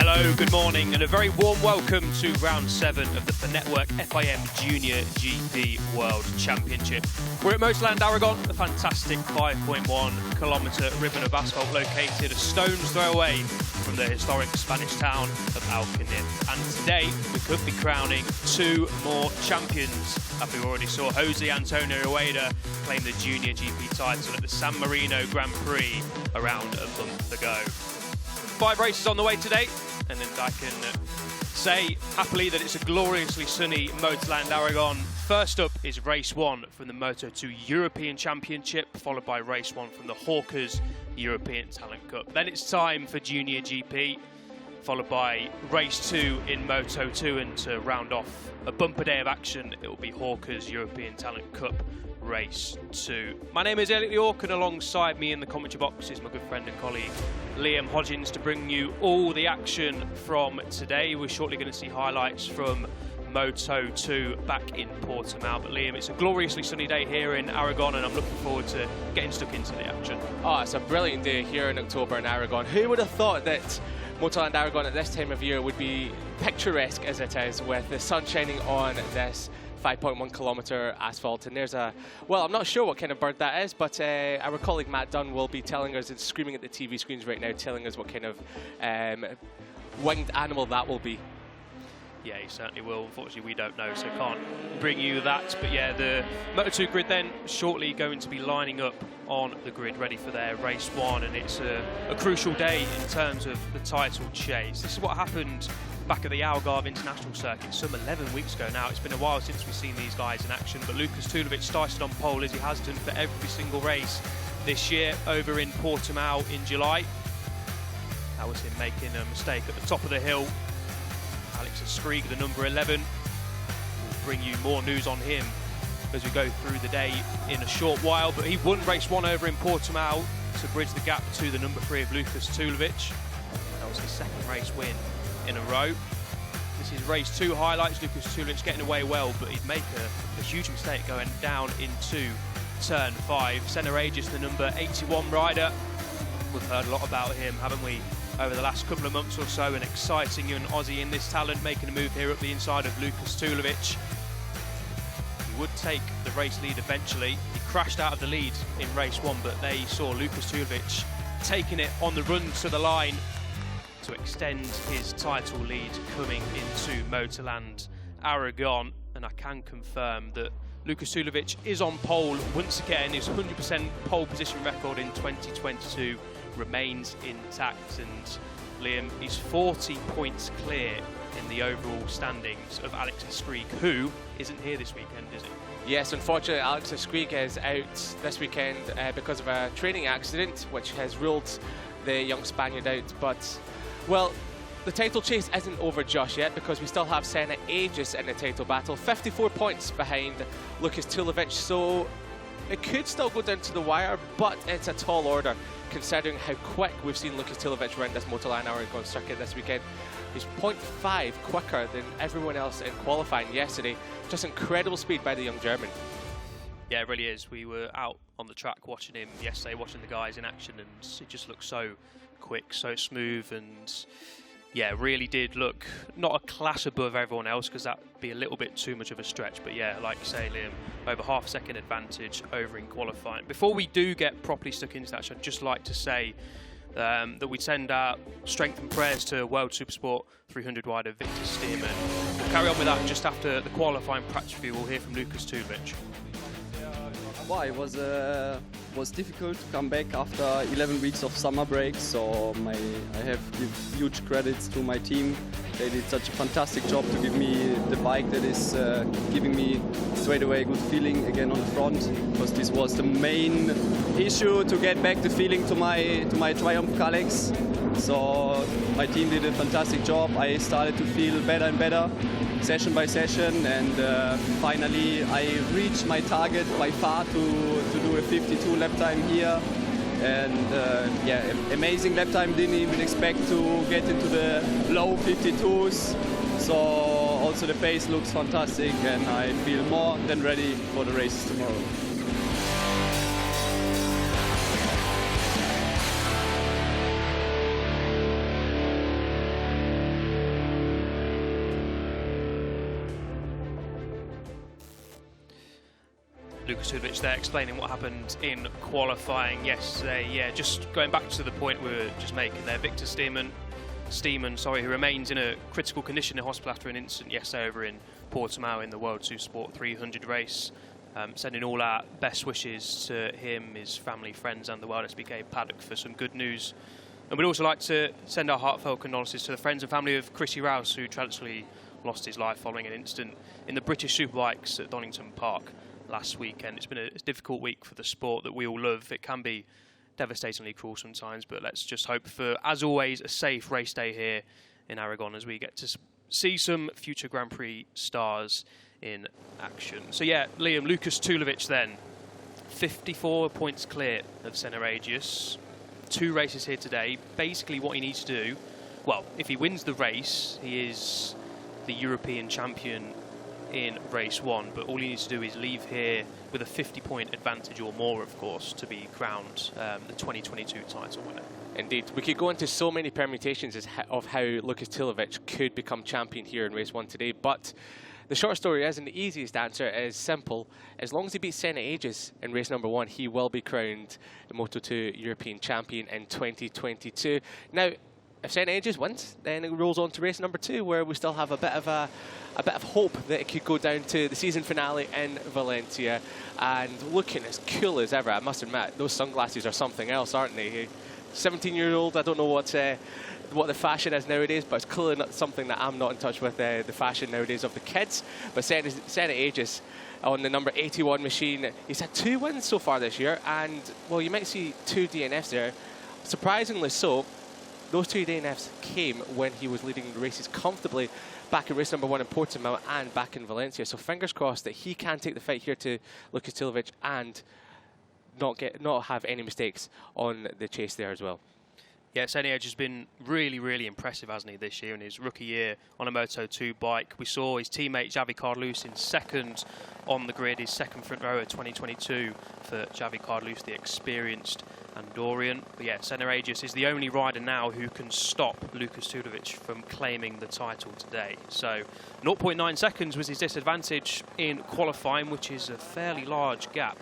Hello, good morning, and a very warm welcome to round 7 of the Finetwork FIM JuniorGP World Championship. We're at Motorland Aragón, a fantastic 5.1 kilometre ribbon of asphalt located a stone's throw away from the historic Spanish town of Alcanin. And today we could be crowning 2 more champions, after we already saw Jose Antonio Rueda claim the Junior GP title at the San Marino Grand Prix around a month ago. 5 races on the way today, and then I can say happily that it's a gloriously sunny Motorland Aragón. First up is race 1 from the Moto2 European Championship, followed by race 1 from the Hawkers European Talent Cup. Then it's time for Junior GP, followed by race 2 in Moto2, and to round off a bumper day of action, it will be Hawkers European Talent Cup race 2. My name is Elliot York, and alongside me in the commentary box is my good friend and colleague Liam Hodgins to bring you all the action from today. We're shortly going to see highlights from Moto2 back in Portimao. But Liam, it's a gloriously sunny day here in Aragon, and I'm looking forward to getting stuck into the action. Oh, it's a brilliant day here in October in Aragon. Who would have thought that Motorland Aragón at this time of year would be picturesque as it is, with the sun shining on this 5.1 kilometre asphalt. And there's well, I'm not sure what kind of bird that is, but our colleague Matt Dunn will be telling us and screaming at the TV screens right now, telling us what kind of winged animal that will be. Yeah, he certainly will. Unfortunately, we don't know, so can't bring you that. But yeah, the Moto2 grid then shortly going to be lining up on the grid, ready for their race 1, and it's a crucial day in terms of the title chase. This is what happened back at the Algarve International Circuit some 11 weeks ago now. It's been a while since we've seen these guys in action, but Lukas Tulovic started on pole, as he has done for every single race this year over in Portimao in July. That was him making a mistake at the top of the hill. Alex Skrieg, the number 11, will bring you more news on him as we go through the day in a short while. But he won race 1 over in Portimao to bridge the gap to the number 3 of Lukas Tulovic. That was his 2nd race win in a row. This is race 2 highlights. Lukas Tulovic getting away well, but he'd make a huge mistake going down into turn 5. Senna Aegis, the number 81 rider. We've heard a lot about him, haven't we, over the last couple of months or so? An exciting young Aussie in this talent, making a move here up the inside of Lukas Tulovic. He would take the race lead eventually. He crashed out of the lead in race 1, but they saw Lukas Tulovic taking it on the run to the line to extend his title lead coming into Motorland Aragón. And I can confirm that Lukas Tulovic is on pole once again. His 100% pole position record in 2022 remains intact, and Liam, he's 40 points clear in the overall standings of Alex Skrieg, who isn't here this weekend, is he? Yes, unfortunately Alex Skrieg is out this weekend because of a training accident which has ruled the young Spaniard out. But well, the title chase isn't over just yet, because we still have Senna Aegis in the title battle, 54 points behind Lukas Tulovic, so it could still go down to the wire, but it's a tall order considering how quick we've seen Lukas Tulovic run this Motorland Aragón circuit this weekend. He's 0.5 quicker than everyone else in qualifying yesterday. Just incredible speed by the young German. Yeah, it really is. We were out on the track watching him yesterday, watching the guys in action, and it just looked so quick, so smooth, and yeah, really did look not a class above everyone else, because that'd be a little bit too much of a stretch. But yeah, like you say, Liam, over half a second advantage over in qualifying. Before we do get properly stuck into that, I'd just like to say that we send our strength and prayers to World Supersport 300 rider Victor Stearman. We'll carry on with that just after the qualifying practice review. We'll hear from Lukas Tulovic. Well, it was difficult to come back after 11 weeks of summer break, so I have to give huge credits to my team. They did such a fantastic job to give me the bike that is giving me straight away a good feeling again on the front, because this was the main issue, to get back the feeling to my Triumph Kalex. So my team did a fantastic job. I started to feel better and better session by session, and finally I reached my target by far to do a 52 lap time here. And yeah, amazing lap time. Didn't even expect to get into the low 52s. So also the pace looks fantastic, and I feel more than ready for the races tomorrow. Lucas Tudovic there explaining what happened in qualifying yesterday. Yeah, just going back to the point we were just making there, Victor Steeman, who remains in a critical condition in hospital after an incident yesterday over in Portimao in the World Supersport 300 race. Sending all our best wishes to him, his family, friends and the World SBK paddock for some good news. And we'd also like to send our heartfelt condolences to the friends and family of Chrissy Rouse, who tragically lost his life following an incident in the British Superbikes at Donington Park last weekend. It's been a difficult week for the sport that we all love. It can be devastatingly cruel sometimes, but let's just hope for, as always, a safe race day here in Aragon as we get to see some future Grand Prix stars in action. So yeah, Liam, Lucas Tulovic then, 54 points clear of Senna Agius. 2 races here today. Basically what he needs to do, well, if he wins the race, he is the European champion in race 1, but all he needs to do is leave here with a 50-point advantage or more, of course, to be crowned the 2022 title winner. Indeed. We could go into so many permutations of how Lucas Tulovic could become champion here in race 1 today, but the short story is, and the easiest answer is simple: as long as he beats Senna Agius in race number 1, he will be crowned the Moto2 European champion in 2022. Now, if Senna Agius wins, then it rolls on to race number 2, where we still have a bit of hope that it could go down to the season finale in Valencia. And looking as cool as ever, I must admit, those sunglasses are something else, aren't they? 17-year-old, I don't know what the fashion is nowadays, but it's clearly not something that I'm not in touch with, the fashion nowadays of the kids. But Senna Agius on the number 81 machine, he's had 2 wins so far this year, and well, you might see 2 DNFs there. Surprisingly so, those 2 DNFs came when he was leading the races comfortably back in race number 1 in Portimao and back in Valencia. So fingers crossed that he can take the fight here to Lucas Tulovic and not have any mistakes on the chase there as well. Yeah, Senna Agius has been really, really impressive, hasn't he, this year in his rookie year on a Moto2 bike. We saw his teammate Javi Cardelus in second on the grid, his second front rower 2022 for Javi Cardelus, the experienced Andorian. But yeah, Senna Agius is the only rider now who can stop Lucas Tudovic from claiming the title today. So 0.9 seconds was his disadvantage in qualifying, which is a fairly large gap.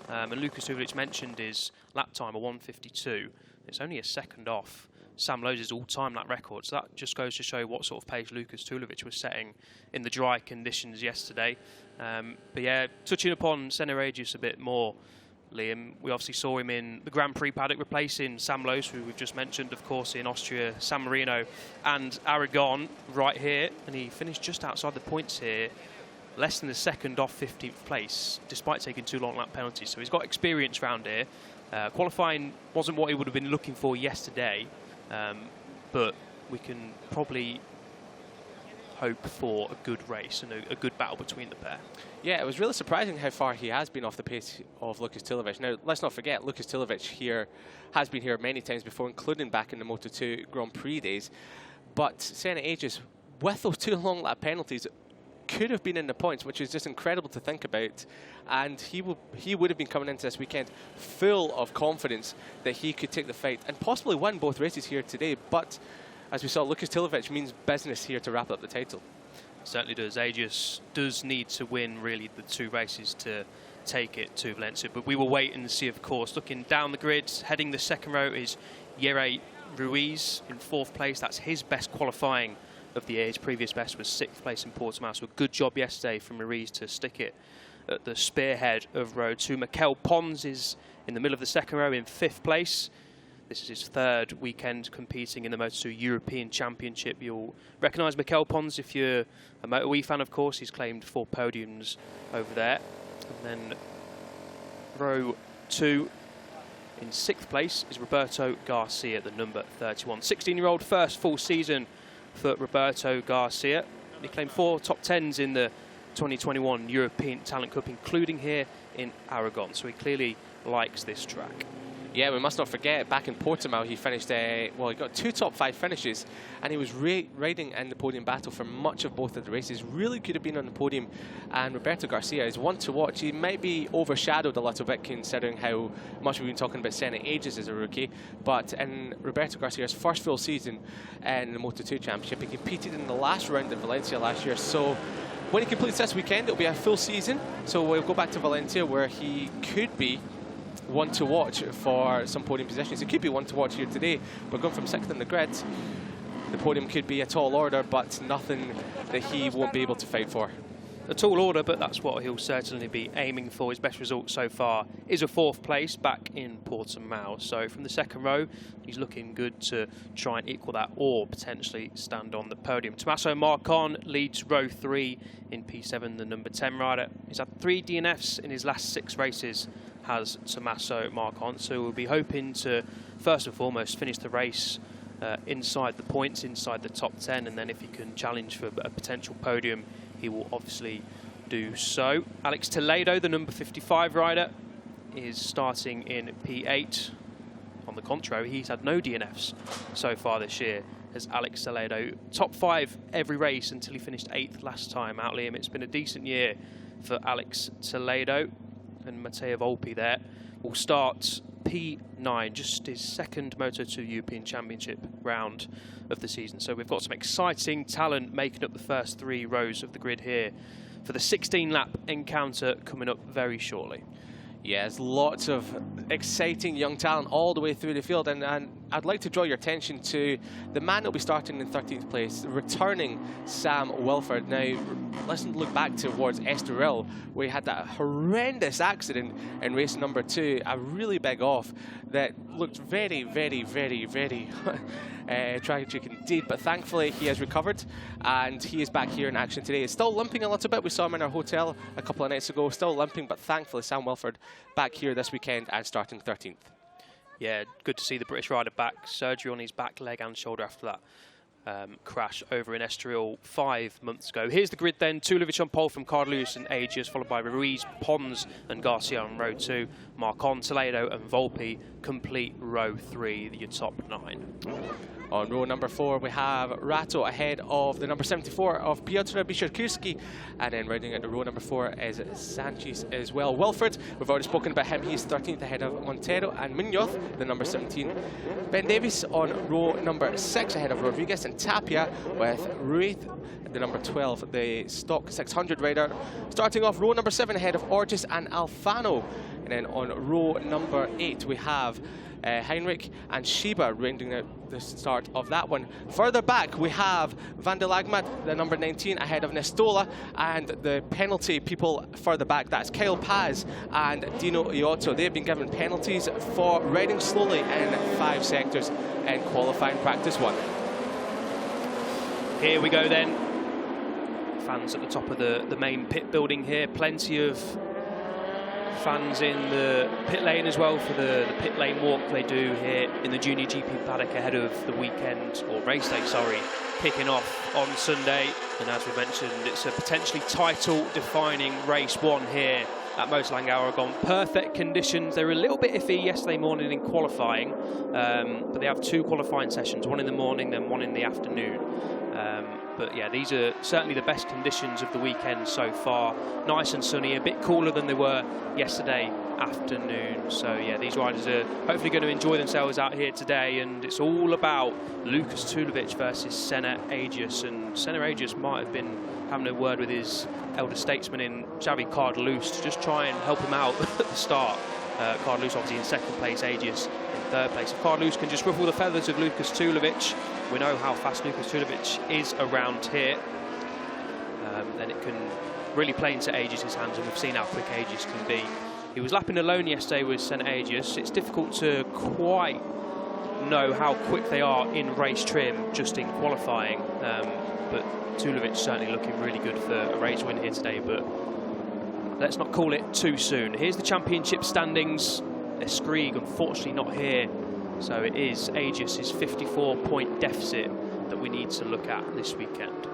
And Lucas Tudovic mentioned his lap time of 1:52. It's only a second off Sam Lowe's all-time lap record. So that just goes to show what sort of pace Lucas Tulovic was setting in the dry conditions yesterday. But yeah, touching upon Senna Agius a bit more, Liam, we obviously saw him in the Grand Prix paddock replacing Sam Lowe's, who we've just mentioned, of course, in Austria, San Marino and Aragon right here. And he finished just outside the points here, less than a second off 15th place, despite taking 2 long lap penalties. So he's got experience round here. Qualifying wasn't what he would have been looking for yesterday, but we can probably hope for a good race and a good battle between the pair. Yeah, it was really surprising how far he has been off the pace of Lucas Tulovic. Now, let's not forget, Lucas Tulovic has been here many times before, including back in the Moto2 Grand Prix days. But Senna Agius, with those 2 long lap penalties, could have been in the points, which is just incredible to think about. And he would have been coming into this weekend full of confidence that he could take the fight and possibly win both races here today. But as we saw, Lucas Tulovic means business here to wrap up the title. Certainly does. Agius does need to win really the 2 races to take it to Valencia. But we will wait and see, of course. Looking down the grid, heading the second row is Yere Ruiz in 4th place. That's his best qualifying of the year. His previous best was 6th place in Portimao. So a good job yesterday from Ruiz to stick it at the spearhead of row 2. Mikel Pons is in the middle of the second row in 5th place. This is his 3rd weekend competing in the Moto2 European Championship. You'll recognise Mikel Pons if you're a Moto2 fan, of course. He's claimed 4 podiums over there. And then row 2 in 6th place is Roberto Garcia, the number 31. 16-year-old, first full season for Roberto Garcia. He claimed 4 top 10s in the 2021 European Talent Cup, including here in Aragon. So he clearly likes this track. Yeah, we must not forget, back in Portimao, he finished, he got 2 top 5 finishes, and he was riding in the podium battle for much of both of the races. Really could have been on the podium, and Roberto Garcia is one to watch. He might be overshadowed a little bit considering how much we've been talking about Senna Agius as a rookie, but in Roberto Garcia's first full season in the Moto2 Championship, he competed in the last round in Valencia last year, so when he completes this weekend, it'll be a full season. So we'll go back to Valencia, where he could be one to watch for some podium positions. He could be one to watch here today. We're going from 6th in the grid. The podium could be a tall order, but nothing that he won't be able to fight for. A tall order, but that's what he'll certainly be aiming for. His best result so far is a 4th place back in Portimao. So from the 2nd row, he's looking good to try and equal that or potentially stand on the podium. Tommaso Marcon leads row 3 in P7, the number 10 rider. He's had 3 DNFs in his last 6 races, has Tommaso Marcon. So we'll be hoping to, first and foremost, finish the race inside the points, inside the top 10, and then if he can challenge for a potential podium, he will obviously do so. Alex Toledo, the number 55 rider, is starting in P8. On the contrary, he's had no DNFs so far this year, as Alex Toledo. Top 5 every race until he finished 8th last time out, Liam. It's been a decent year for Alex Toledo, and Matteo Volpi there will start P9, just his 2nd Moto2 European Championship round of the season. So we've got some exciting talent making up the first 3 rows of the grid here for the 16-lap encounter coming up very shortly. Yes, lots of exciting young talent all the way through the field, and I'd like to draw your attention to the man that'll be starting in 13th place, returning Sam Wilford. Now, let's look back towards Estoril, where he had that horrendous accident in race number 2, a really big off that looked very, very, very, very tragic indeed, but thankfully he has recovered and he is back here in action today. He's still limping a little bit. We saw him in our hotel a couple of nights ago, still limping, but thankfully Sam Wilford back here this weekend and starting 13th. Yeah, good to see the British rider back. Surgery on his back, leg and shoulder after that crash over in Estoril 5 months ago. Here's the grid then. Tulovic on pole from Carlos and Agius, followed by Ruiz, Pons and Garcia on row 2. Marcon, Toledo and Volpi complete row 3, your top 9. On row number 4, we have Rato ahead of the number 74 of Piotr Biszczykowski. And then rounding out the row number 4 is Sanchez as well. Wilford, we've already spoken about him. He's 13th ahead of Montero and Munoz, the number 17. Ben Davies on row number 6 ahead of Rodriguez, and Tapia with Ruiz, the number 12, the stock 600 rider. Starting off row number 7 ahead of Ortiz and Alfano. And then on row number 8, we have Heinrich and Shiba rounding out the start of that one. Further back, we have Van der Lagmat, the number 19, ahead of Nestola, and the penalty people further back, that's Kyle Paz and Dino Iotto. They've been given penalties for riding slowly in 5 sectors in qualifying practice 1. Here we go then. Fans at the top of the main pit building here. Plenty of fans in the pit lane as well for the pit lane walk they do here in the Junior GP paddock ahead of the weekend, or race day, sorry, kicking off on Sunday. And as we mentioned, it's a potentially title-defining race 1 here at Motorland Aragón. Perfect conditions. They were a little bit iffy yesterday morning in qualifying, but they have 2 qualifying sessions, one in the morning, then one in the afternoon. But yeah, these are certainly the best conditions of the weekend so far. Nice and sunny, a bit cooler than they were yesterday afternoon. So yeah, these riders are hopefully going to enjoy themselves out here today, and it's all about Lukas Tulovic versus Senna Agius. And Senna Agius might have been having a word with his elder statesman in Xavi Cardelus to just try and help him out at the start. Cardelus obviously in 2nd place, Agius in 3rd place. If Cardelus can just ruffle the feathers of Lukas Tulovic, we know how fast Lukas Tulovic is around here, then it can really play into Agius' hands, and we've seen how quick Agius can be. He was lapping alone yesterday with Senna Agius. It's difficult to quite know how quick they are in race trim just in qualifying, but Tulovic certainly looking really good for a race win here today, but let's not call it too soon. Here's the championship standings. Escrig unfortunately not here, so it is Agius' 54-point deficit that we need to look at this weekend.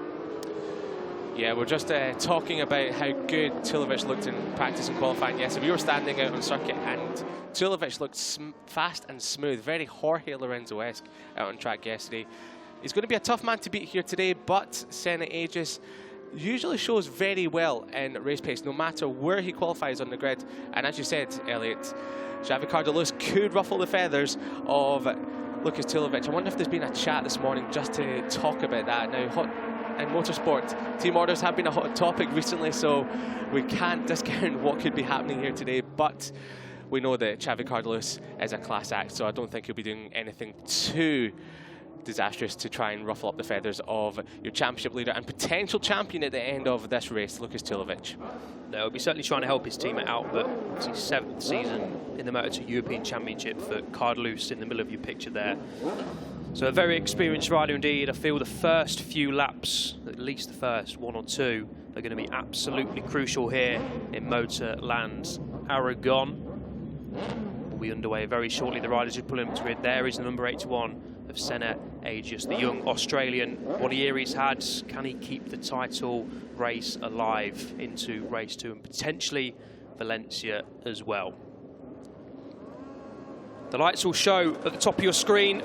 Yeah, we're just talking about how good Tulovic looked in practice and qualifying yesterday. We were standing out on circuit and Tulovic looked fast and smooth, very Jorge Lorenzo-esque out on track yesterday. He's going to be a tough man to beat here today, but Senna Agius usually shows very well in race pace, no matter where he qualifies on the grid. And as you said, Elliot, Xavi Cardelus could ruffle the feathers of Lukas Tulovic. I wonder if there's been a chat this morning just to talk about that. Now, in motorsport. Team orders have been a hot topic recently, so we can't discount what could be happening here today, but we know that Xavi Cardelus is a class act, so I don't think he'll be doing anything too disastrous to try and ruffle up the feathers of your championship leader and potential champion at the end of this race, Lukas Tulovic. No, he'll be certainly trying to help his teammate out, but it's his 7th season in the Moto2 European Championship for Cardelus in the middle of your picture there. So a very experienced rider indeed. I feel the first few laps, at least the first 1 or 2, are going to be absolutely crucial here in Motorland Aragón. We'll be underway very shortly. The riders are pulling up to grid. There is the number 81 of Senna Agius, the young Australian. What a year he's had. Can he keep the title race alive into race 2 and potentially Valencia as well? The lights will show at the top of your screen,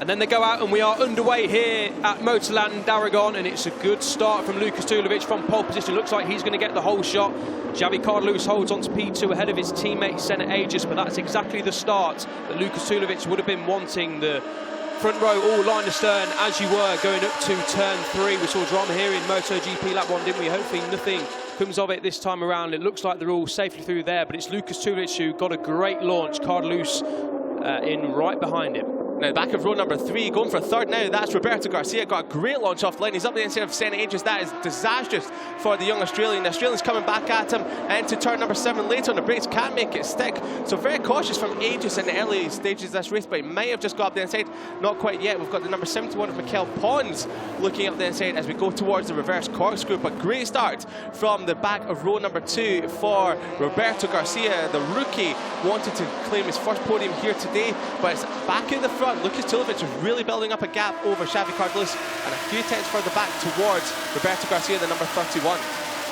and then they go out, and we are underway here at Motorland Aragón, and it's a good start from Lukas Tulovic from pole position. Looks like he's going to get the whole shot. Xavi Cardelus holds on to P2 ahead of his teammate Senna Agius, but that's exactly the start that Lukas Tulovic would have been wanting. The front row all line astern as you were going up to turn 3. We saw drama here in MotoGP lap 1, didn't we? Hopefully nothing comes of it this time around. It looks like they're all safely through there, but it's Lukas Tulovic who got a great launch. Cardelus in right behind him. Now, back of row number 3, going for a third now, that's Roberto Garcia. Got a great launch off the line. He's up the inside of Senna Agius. That is disastrous for the young Australian. The Australian's coming back at him into turn number 7 later on the brakes. Can't make it stick. So very cautious from Agius in the early stages of this race, but he might have just got up the inside. Not quite yet. We've got the number 71 of Mikel Pons looking up the inside as we go towards the reverse corkscrew. But great start from the back of row number 2 for Roberto Garcia. The rookie wanted to claim his first podium here today, but it's back in the front. Lukas Tulovic is really building up a gap over Xavi Cardelus and a few tenths further back towards Roberto Garcia, the number 31.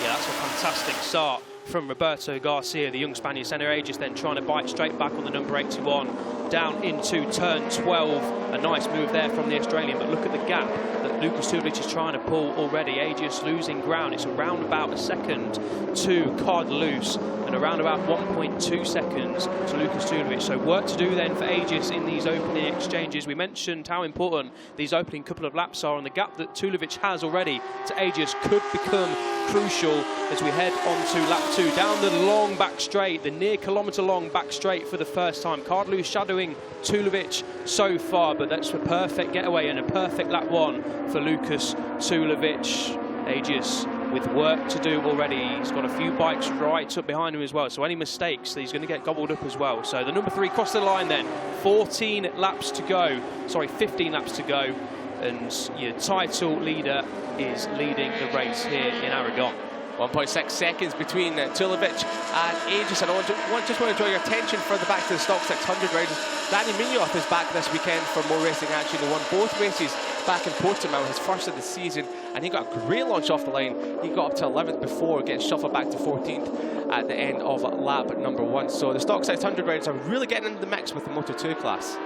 Yeah, that's a fantastic start from Roberto Garcia, the young Spaniard. Senna Agius then trying to bite straight back on the number 81 down into turn 12. A nice move there from the Australian, but look at the gap that Lukas Tulovic is trying to pull already. Agius losing ground. It's around about a second to Cardelus and around about 1.2 seconds to Lukas Tulovic. So work to do then for Agius in these opening exchanges. We mentioned how important these opening couple of laps are, and the gap that Tulovic has already to Agius could become crucial as we head on to lap 2. Down the long back straight, the near kilometre long back straight for the first time. Cardelus shadowing Tulovic so far, but that's a perfect getaway and a perfect lap 1 for Lukas Tulovic. Agius with work to do already. He's got a few bikes right up behind him as well, so any mistakes, he's going to get gobbled up as well. So the number 3 crossed the line then. 15 laps to go. Sorry, 15 laps to go. And your title leader is leading the race here in Aragón. 1.6 seconds between Tulovic and Agius. And I just want to draw your attention further back to the Stock 600 riders. Danny Munoz is back this weekend for more racing action. He won both races back in Portimao, his first of the season, and he got a great launch off the line. He got up to 11th before getting shuffled back to 14th at the end of lap number 1. So the Stock 600 riders are really getting into the mix with the Moto2 class.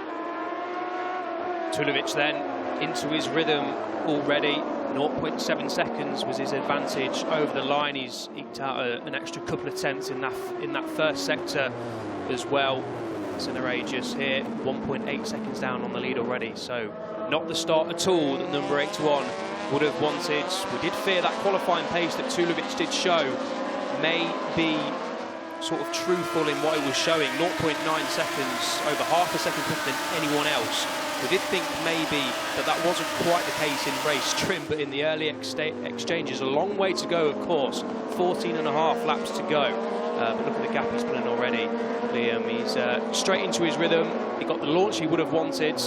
Tulovic then into his rhythm already. 0.7 seconds was his advantage over the line. He's eked out an extra couple of tenths in that first sector as well. Senna Agius here, 1.8 seconds down on the lead already. So not the start at all that number 81 would have wanted. We did fear that qualifying pace that Tulovic did show may be sort of truthful in what he was showing. 0.9 seconds, over half a second quicker than anyone else. We did think maybe that wasn't quite the case in race trim, but in the early exchanges, a long way to go, of course. 14.5 laps to go. But look at the gap he's pulling already, Liam. He's straight into his rhythm. He got the launch he would have wanted.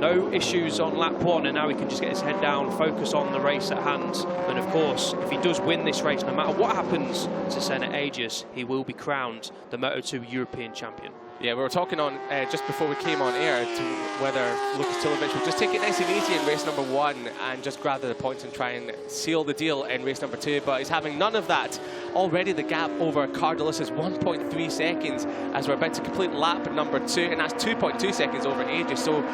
No issues on lap 1, and now he can just get his head down, focus on the race at hand. And of course, if he does win this race, no matter what happens to Senna Agius, he will be crowned the Moto2 European champion. Yeah, we were talking on just before we came on air to whether Lukas Tulovic would just take it nice and easy in race number 1 and just grab the points and try and seal the deal in race number 2, but he's having none of that. Already the gap over Cardelus is 1.3 seconds as we're about to complete lap number 2, and that's 2.2 seconds over Agius. So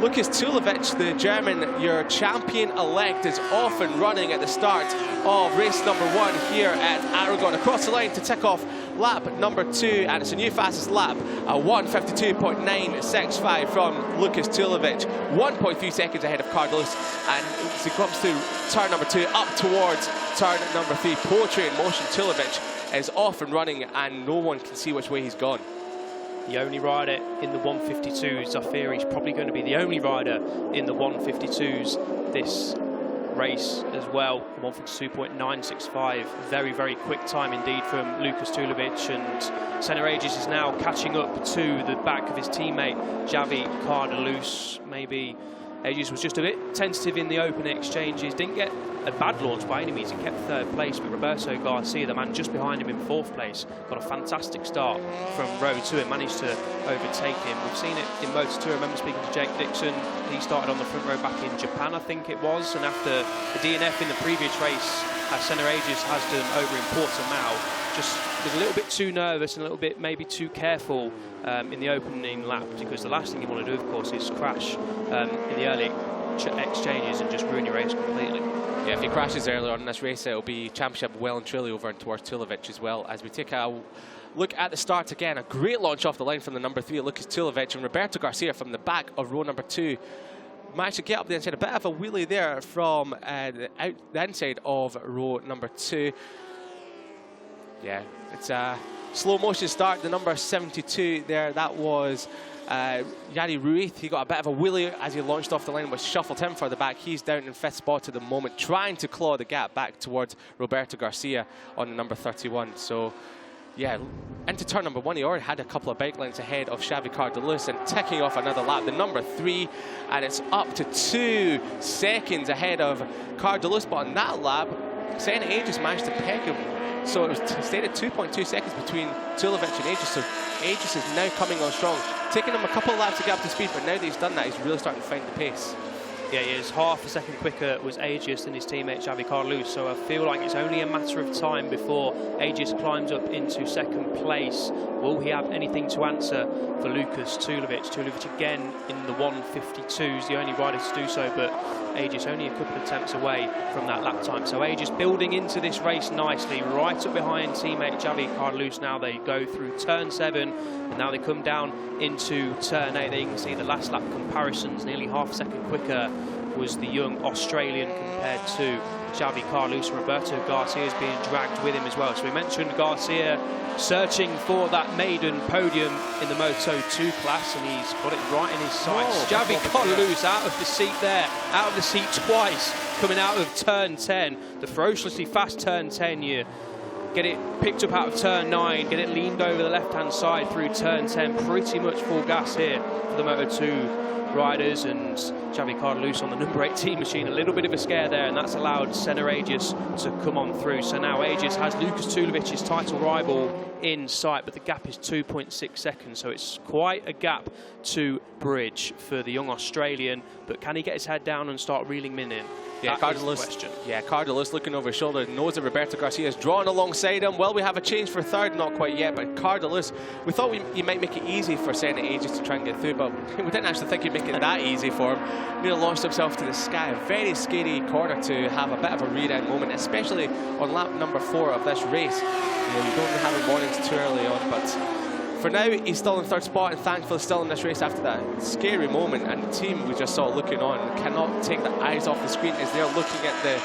Lukas Tulovic, the German, your champion-elect, is off and running at the start of race number 1 here at Aragón. Across the line to tick off lap number 2, and it's a new fastest lap, a 1:52.965 from Lukas Tulovic, 1.3 seconds ahead of Carlos, and as he comes through turn number 2 up towards turn number 3, Poetry in Motion. Tulovic is off and running, and no one can see which way he's gone. The only rider in the 152s, I fear he's probably going to be the only rider in the 152s this race as well. 1:52.965, very, very quick time indeed from Lukas Tulovic, and Senna Aegis is now catching up to the back of his teammate Xavi Cardelus. Maybe Aegis was just a bit tentative in the opening exchanges, didn't get a bad launch by any means, he kept 3rd place, but Roberto Garcia, the man just behind him in 4th place, got a fantastic start from row 2 and managed to overtake him. We've seen it in Moto2. I remember speaking to Jake Dixon, he started on the front row back in Japan, I think it was, and after the DNF in the previous race, Senna Aegis has done over in Portimao, just was a little bit too nervous and a little bit maybe too careful in the opening lap, because the last thing you want to do, of course, is crash in the early exchanges and just ruin your race completely. Yeah, if he crashes earlier on in this race, it'll be championship well and truly over and towards Tulovic as well. As we take a look at the start again, a great launch off the line from the number 3, Lukas Tulovic, and Roberto Garcia from the back of row number 2 managed to get up the inside. A bit of a wheelie there from the inside of row number 2. Yeah, it's a slow motion start. The number 72 there, that was Yari Ruiz. He got a bit of a wheelie as he launched off the line, which shuffled him further back. He's down in 5th spot at the moment, trying to claw the gap back towards Roberto Garcia on the number 31. So, yeah, into turn number 1, he already had a couple of bike lengths ahead of Xavi Cardelus, and ticking off another lap, the number 3, and it's up to 2 seconds ahead of Cardelus. But on that lap, Senna Aegis managed to peg him. So it was stayed at 2.2 seconds between Tulovic and Aegis. So Aegis is now coming on strong. Taking him a couple of laps to get up to speed, but now that he's done that, he's really starting to find the pace. Yeah, he is half a second quicker was Aegis than his teammate Xavi Cardelus, so I feel like it's only a matter of time before Aegis climbs up into 2nd place. Will he have anything to answer for Lukas Tulovic? Tulovic again in the 152s, the only rider to do so, but Aegis only a couple of attempts away from that lap time. So Aegis building into this race nicely, right up behind teammate Xavi Cardelus. Now they go through turn 7, and now they come down into turn 8. There you can see the last lap comparisons, nearly half a second quicker was the young Australian compared to Xavi Cardelus. Roberto Garcia is being dragged with him as well. So we mentioned Garcia searching for that maiden podium in the Moto2 class, and he's got it right in his sights. Xavi Cardelus out of the seat there, out of the seat twice, coming out of turn 10, the ferociously fast turn 10. You get it picked up out of turn 9, get it leaned over the left-hand side through turn 10, pretty much full gas here for the Moto2 riders, and Xavi Cardelus on the number 18 machine, a little bit of a scare there, and that's allowed Senna Aegis to come on through. So now Aegis has Lukas Tulovic's title rival in sight, but the gap is 2.6 seconds, so it's quite a gap to bridge for the young Australian, but can he get his head down and start reeling men in? Yeah, Cardelus looking over his shoulder, knows that Roberto Garcia is drawn alongside him. Well, we have a change for 3rd, not quite yet, but Cardelus, we thought he might make it easy for Senna Aegis to try and get through, but we didn't actually think he'd make it that easy for him. Nearly launched himself to the sky. A very scary corner to have a bit of a rear-end moment, especially on lap number 4 of this race. You know, you don't have warnings too early on, but for now, he's still in 3rd spot, and thankfully still in this race after that scary moment. And the team we just saw looking on cannot take their eyes off the screen as they're looking at the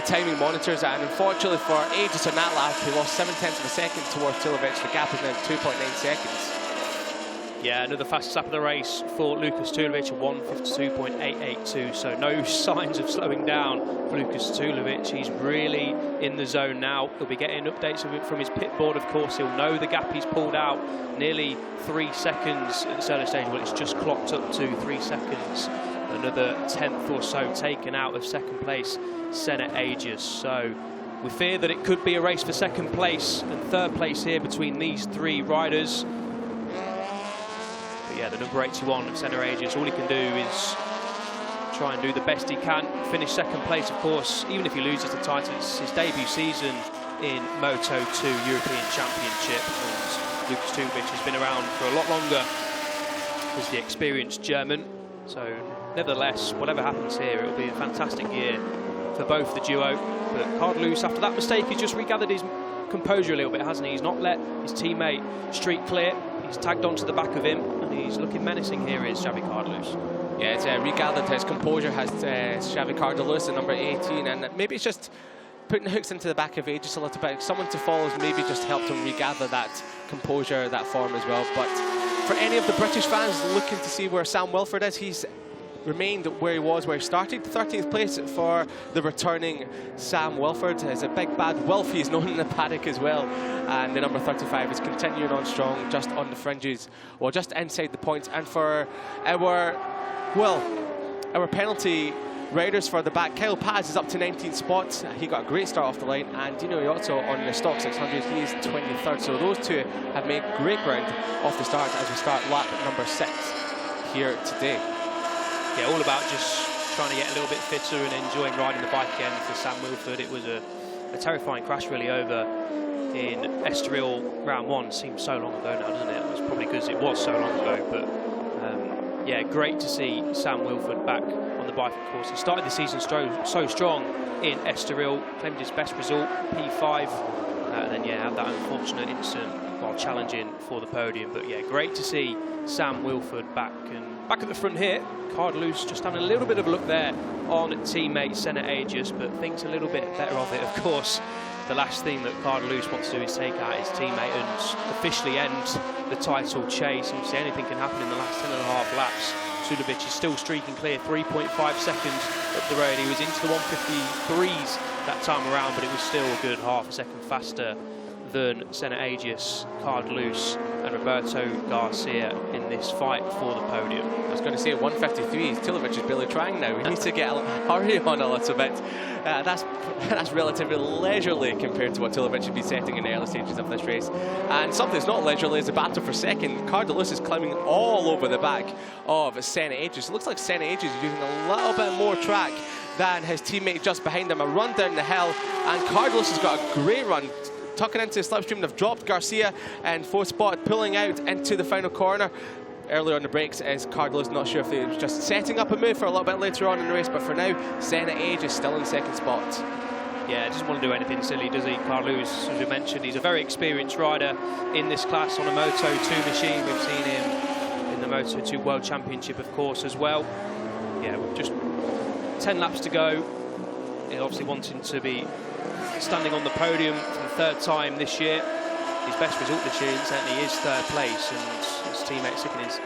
timing monitors. And unfortunately for Aegis on that lap, he lost 0.7 of a second towards Tulovic. The gap is now 2.9 seconds. Yeah, another fastest lap of the race for Lukas Tulovic, 1:52.882. So no signs of slowing down for Lukas Tulovic. He's really in the zone now. He'll be getting updates of it from his pit board, of course. He'll know the gap he's pulled out, nearly 3 seconds at the early stage. Well, it's just clocked up to 3 seconds. Another 10th or so taken out of 2nd place, Senna Aegis. So we fear that it could be a race for 2nd place and 3rd place here between these 3 riders. Yeah, the number 81 of Senna Aegis, all he can do is try and do the best he can. Finish 2nd place, of course, even if he loses the title. It's his debut season in Moto2 European Championship. And Lukas Tulovic has been around for a lot longer as the experienced German. So, nevertheless, whatever happens here, it'll be a fantastic year for both the duo. But Cardelus, after that mistake, he's just regathered his composure a little bit, hasn't he? He's not let his teammate streak clear. He's tagged onto the back of him, and he's looking menacing here, is Xavi Cardelus. Yeah, it's regathered his composure, has Xavi Cardelus, the number 18, and maybe it's just putting the hooks into the back of it just a little bit. Someone to follow has maybe just helped him regather that composure, that form as well. But for any of the British fans looking to see where Sam Wilford is, he's remained where he was, where he started. 13th place for the returning Sam Wilford. Is a big bad Wilfie, is known in the paddock as well. And the number 35 is continuing on strong, just on the fringes, or just inside the points. And for our penalty riders for the back, Kyle Paz is up to 19th spot. He got a great start off the line, and Dino Iozzo on the stock 600, he is 23rd. So those two have made great ground off the start as we start lap number 6 here today. Yeah, all about just trying to get a little bit fitter and enjoying riding the bike again for Sam Wilford. It was a terrifying crash really over in Estoril round 1. Seems so long ago now, doesn't it? It's probably because it was so long ago, but yeah, great to see Sam Wilford back on the bike, of course. He started the season so strong in Estoril, claimed his best result, P5, and then yeah, had that unfortunate incident while challenging for the podium. But yeah, great to see Sam Wilford back, and back at the front here, Cardelus just having a little bit of a look there on teammate Senna Aegis, but thinks a little bit better of it, of course. The last thing that Cardelus wants to do is take out his teammate and officially end the title chase. Obviously anything can happen in the last 10.5 laps. Sulevic is still streaking clear, 3.5 seconds up the road. He was into the 153s that time around, but it was still a good half a second faster than Senna Aegis, Cardelus and Roberto Garcia in this fight for the podium. I was going to say 153, Tulovic is barely trying now. He needs to get a hurry on a little bit. That's relatively leisurely compared to what Tulovic should be setting in the early stages of this race. And something that's not leisurely is the battle for second. Cardelus is climbing all over the back of Senna Aegis. It looks like Senna Aegis is using a little bit more track than his teammate just behind him. A run down the hill, and Cardelus has got a great run, tucking into the slipstream. They've dropped Garcia in 4th spot, pulling out into the final corner. Earlier on the brakes is Cardelus, not sure if they were just setting up a move for a little bit later on in the race, but for now, Senna Aegis still in 2nd spot. Yeah, doesn't want to do anything silly, does he? Cardelus, as we mentioned, he's a very experienced rider in this class on a Moto2 machine. We've seen him in the Moto2 World Championship, of course, as well. Yeah, just 10 laps to go. He's obviously wanting to be standing on the podium for the 3rd time this year. His best result this year certainly is 3rd place, and his teammate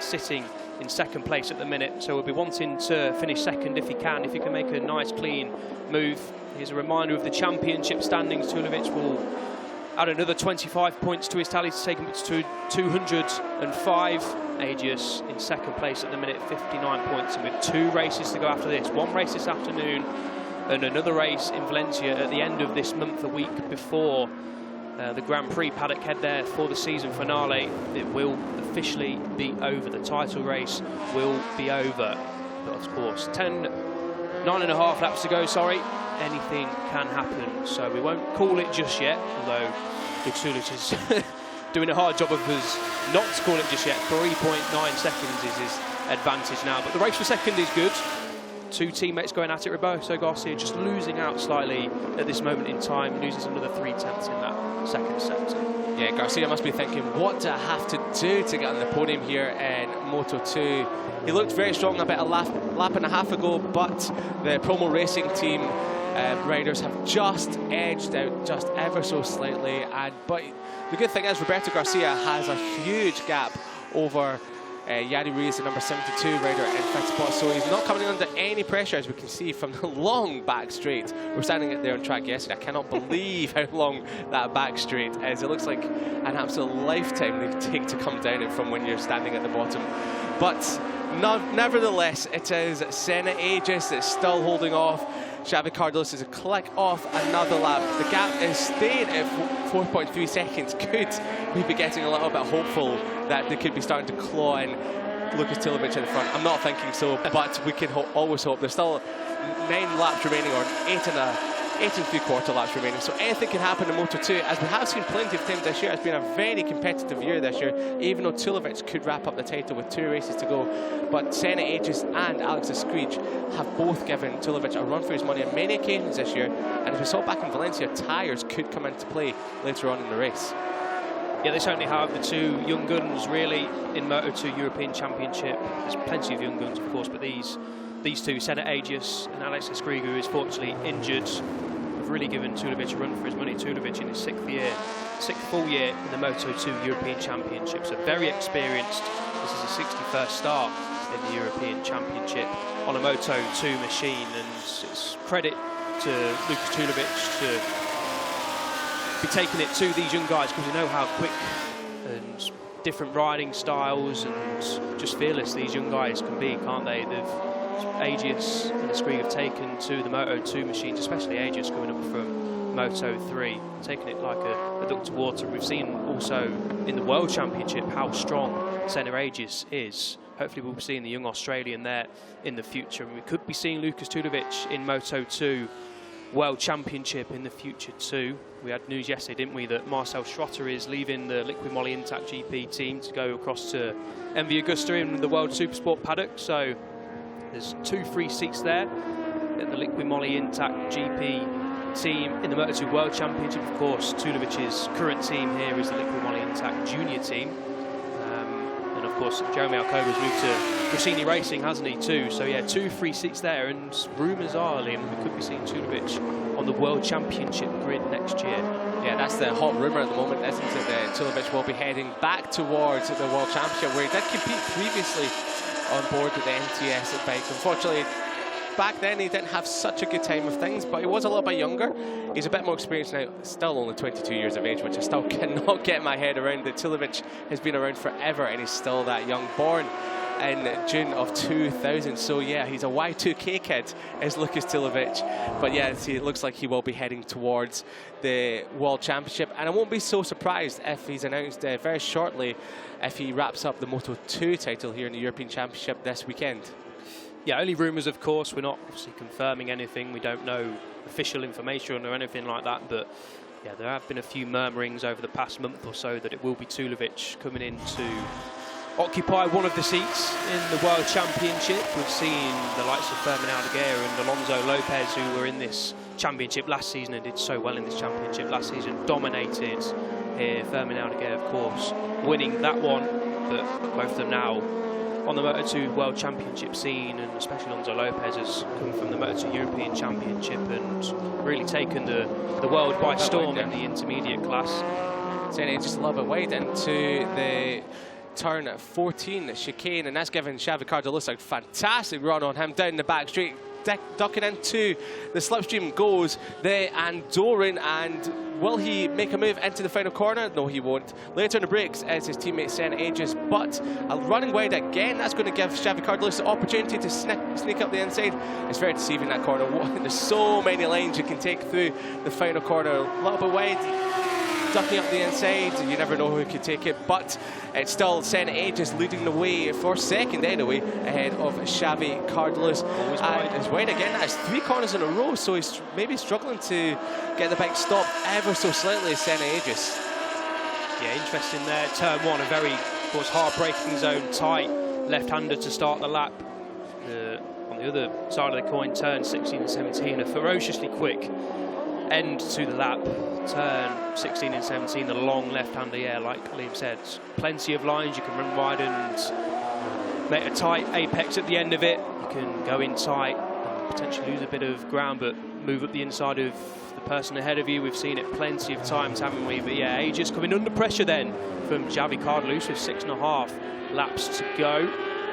sitting in 2nd place at the minute. So we'll be wanting to finish 2nd if he can make a nice clean move. Here's a reminder of the championship standings. Tulovic will add another 25 points to his tally to take him to 205. Aegis in 2nd place at the minute, 59 points, and with 2 races to go after this. 1 race this afternoon and another race in Valencia at the end of this month, a week before the Grand Prix paddock head there for the season finale. It will officially be over. The title race will be over. But of course, 9.5 laps to go, sorry. Anything can happen, so we won't call it just yet, although Big Sulic is doing a hard job of us not to call it just yet. 3.9 seconds is his advantage now, but the race for 2nd is good. 2 teammates going at it. Roberto Garcia just losing out slightly at this moment in time, loses another 0.3 in that 2nd sector. Yeah, Garcia must be thinking, what do I have to do to get on the podium here in Moto2? He looked very strong about a lap and a half ago, but the Promo Racing team riders have just edged out just ever so slightly. But the good thing is Roberto Garcia has a huge gap over Yari Ruiz, the number 72 rider in 5th spot, so he's not coming under any pressure, as we can see from the long back straight. We're standing there on track yesterday. I cannot believe how long that back straight is. It looks like an absolute lifetime they take to come down it from when you're standing at the bottom. But nevertheless, it is Senna Aegis that's still holding off. Xavi Cardelus is a click off another lap. The gap is staying at 4.3 seconds. Could we be getting a little bit hopeful that they could be starting to claw in Lucas Tulovic in the front? I'm not thinking so, but we can always hope. There's still 9 laps remaining, or 8 8 3/4 laps remaining, so anything can happen in Moto2, as we have seen plenty of times this year. It's been a very competitive year this year, even though Tulovic could wrap up the title with 2 races to go. But Senna Aegis and Alex Escrige have both given Tulovic a run for his money on many occasions this year, and as we saw back in Valencia, tyres could come into play later on in the race. Yeah, they certainly have the 2 young guns really in Moto2 European Championship. There's plenty of young guns, of course, but these 2, Senna Aegis and Alex Escrige, who is fortunately injured, have really given Tulovic a run for his money. Tulovic in his 6th full year in the Moto2 European Championship, so very experienced. This is his 61st start in the European Championship on a Moto2 machine, and it's credit to Lukas Tulovic to be taking it to these young guys, because we know how quick and different riding styles and just fearless these young guys can be, can't they? Aegis and Escrige have taken to the Moto2 machines, especially Aegis coming up from Moto3, taking it like a duck to water. We've seen also in the World Championship how strong Senna Aegis is. Hopefully we'll be seeing the young Australian there in the future, and we could be seeing Lukas Tulovic in Moto2 World Championship in the future too. We had news yesterday, didn't we, that Marcel Schrotter is leaving the Liqui Moly Intact GP team to go across to MV Agusta in the World Supersport paddock. So there's 2 free seats there at the Liqui Moly Intact GP team in the Moto2 World Championship. Of course, Tulovic's current team here is the Liqui Moly Intact Junior team. And of course, Jeremy Alcoba's moved to Rossini Racing, hasn't he, too? So yeah, 2 free seats there, and rumours are, Liam, we could be seeing Tulovic on the World Championship grid next year. Yeah, that's the hot rumour at the moment, isn't it, that Tulovic will be heading back towards the World Championship, where he did compete previously on board with the MTS bike. Unfortunately, back then he didn't have such a good time of things, but he was a little bit younger. He's a bit more experienced now, still only 22 years of age, which I still cannot get my head around. That Tulovic has been around forever and he's still that young. Born in June of 2000, so yeah, he's a Y2K kid, is Lukas Tulovic. But yeah, it looks like he will be heading towards the World Championship, and I won't be so surprised if he's announced very shortly if he wraps up the Moto2 title here in the European Championship this weekend. Yeah, only rumours, of course. We're not obviously confirming anything. We don't know official information or anything like that, but yeah, there have been a few murmurings over the past month or so that it will be Tulovic coming in to occupy one of the seats in the World Championship. We've seen the likes of Fermin Aldeguer and Alonso Lopez, who were in this championship last season and did so well in this championship last season, dominated here. Fermin Aldeguer, of course, winning that one, but both of them now on the Moto2 World Championship scene, and especially Alonso Lopez has come from the Moto2 European Championship and really taken the world by storm in the intermediate class. Saying just a little bit wide into the turn at 14 chicane, and that's given Xavi Cardolos a fantastic run on him down the back straight, ducking into the slipstream goes the Andorran, and will he make a move into the final corner? No, he won't. Later in the brakes is his teammate Senna Aegis, but running wide again, that's going to give Xavi Cardolos the opportunity to sneak up the inside. It's very deceiving, that corner. There's so many lines you can take through the final corner. A little bit wide, ducking up the inside, you never know who could take it, but it's still Senna Aegis leading the way for second anyway, ahead of Xavi Cardolos. And it's wide again. That's 3 corners in a row, so he's maybe struggling to get the bike stopped ever so slightly, Senna Aegis. Yeah, interesting there. Turn 1, a very, of course, hard braking zone, tight left-hander to start the lap. On the other side of the coin, turn 16 and 17, a ferociously quick end to the lap. Turn 16 and 17, the long left-hander, yeah, like Liam said, plenty of lines. You can run wide and make a tight apex at the end of it. You can go in tight and potentially lose a bit of ground, but move up the inside of the person ahead of you. We've seen it plenty of times, haven't we? But yeah, Aegis coming under pressure then from Xavi Cardolos with 6.5 laps to go.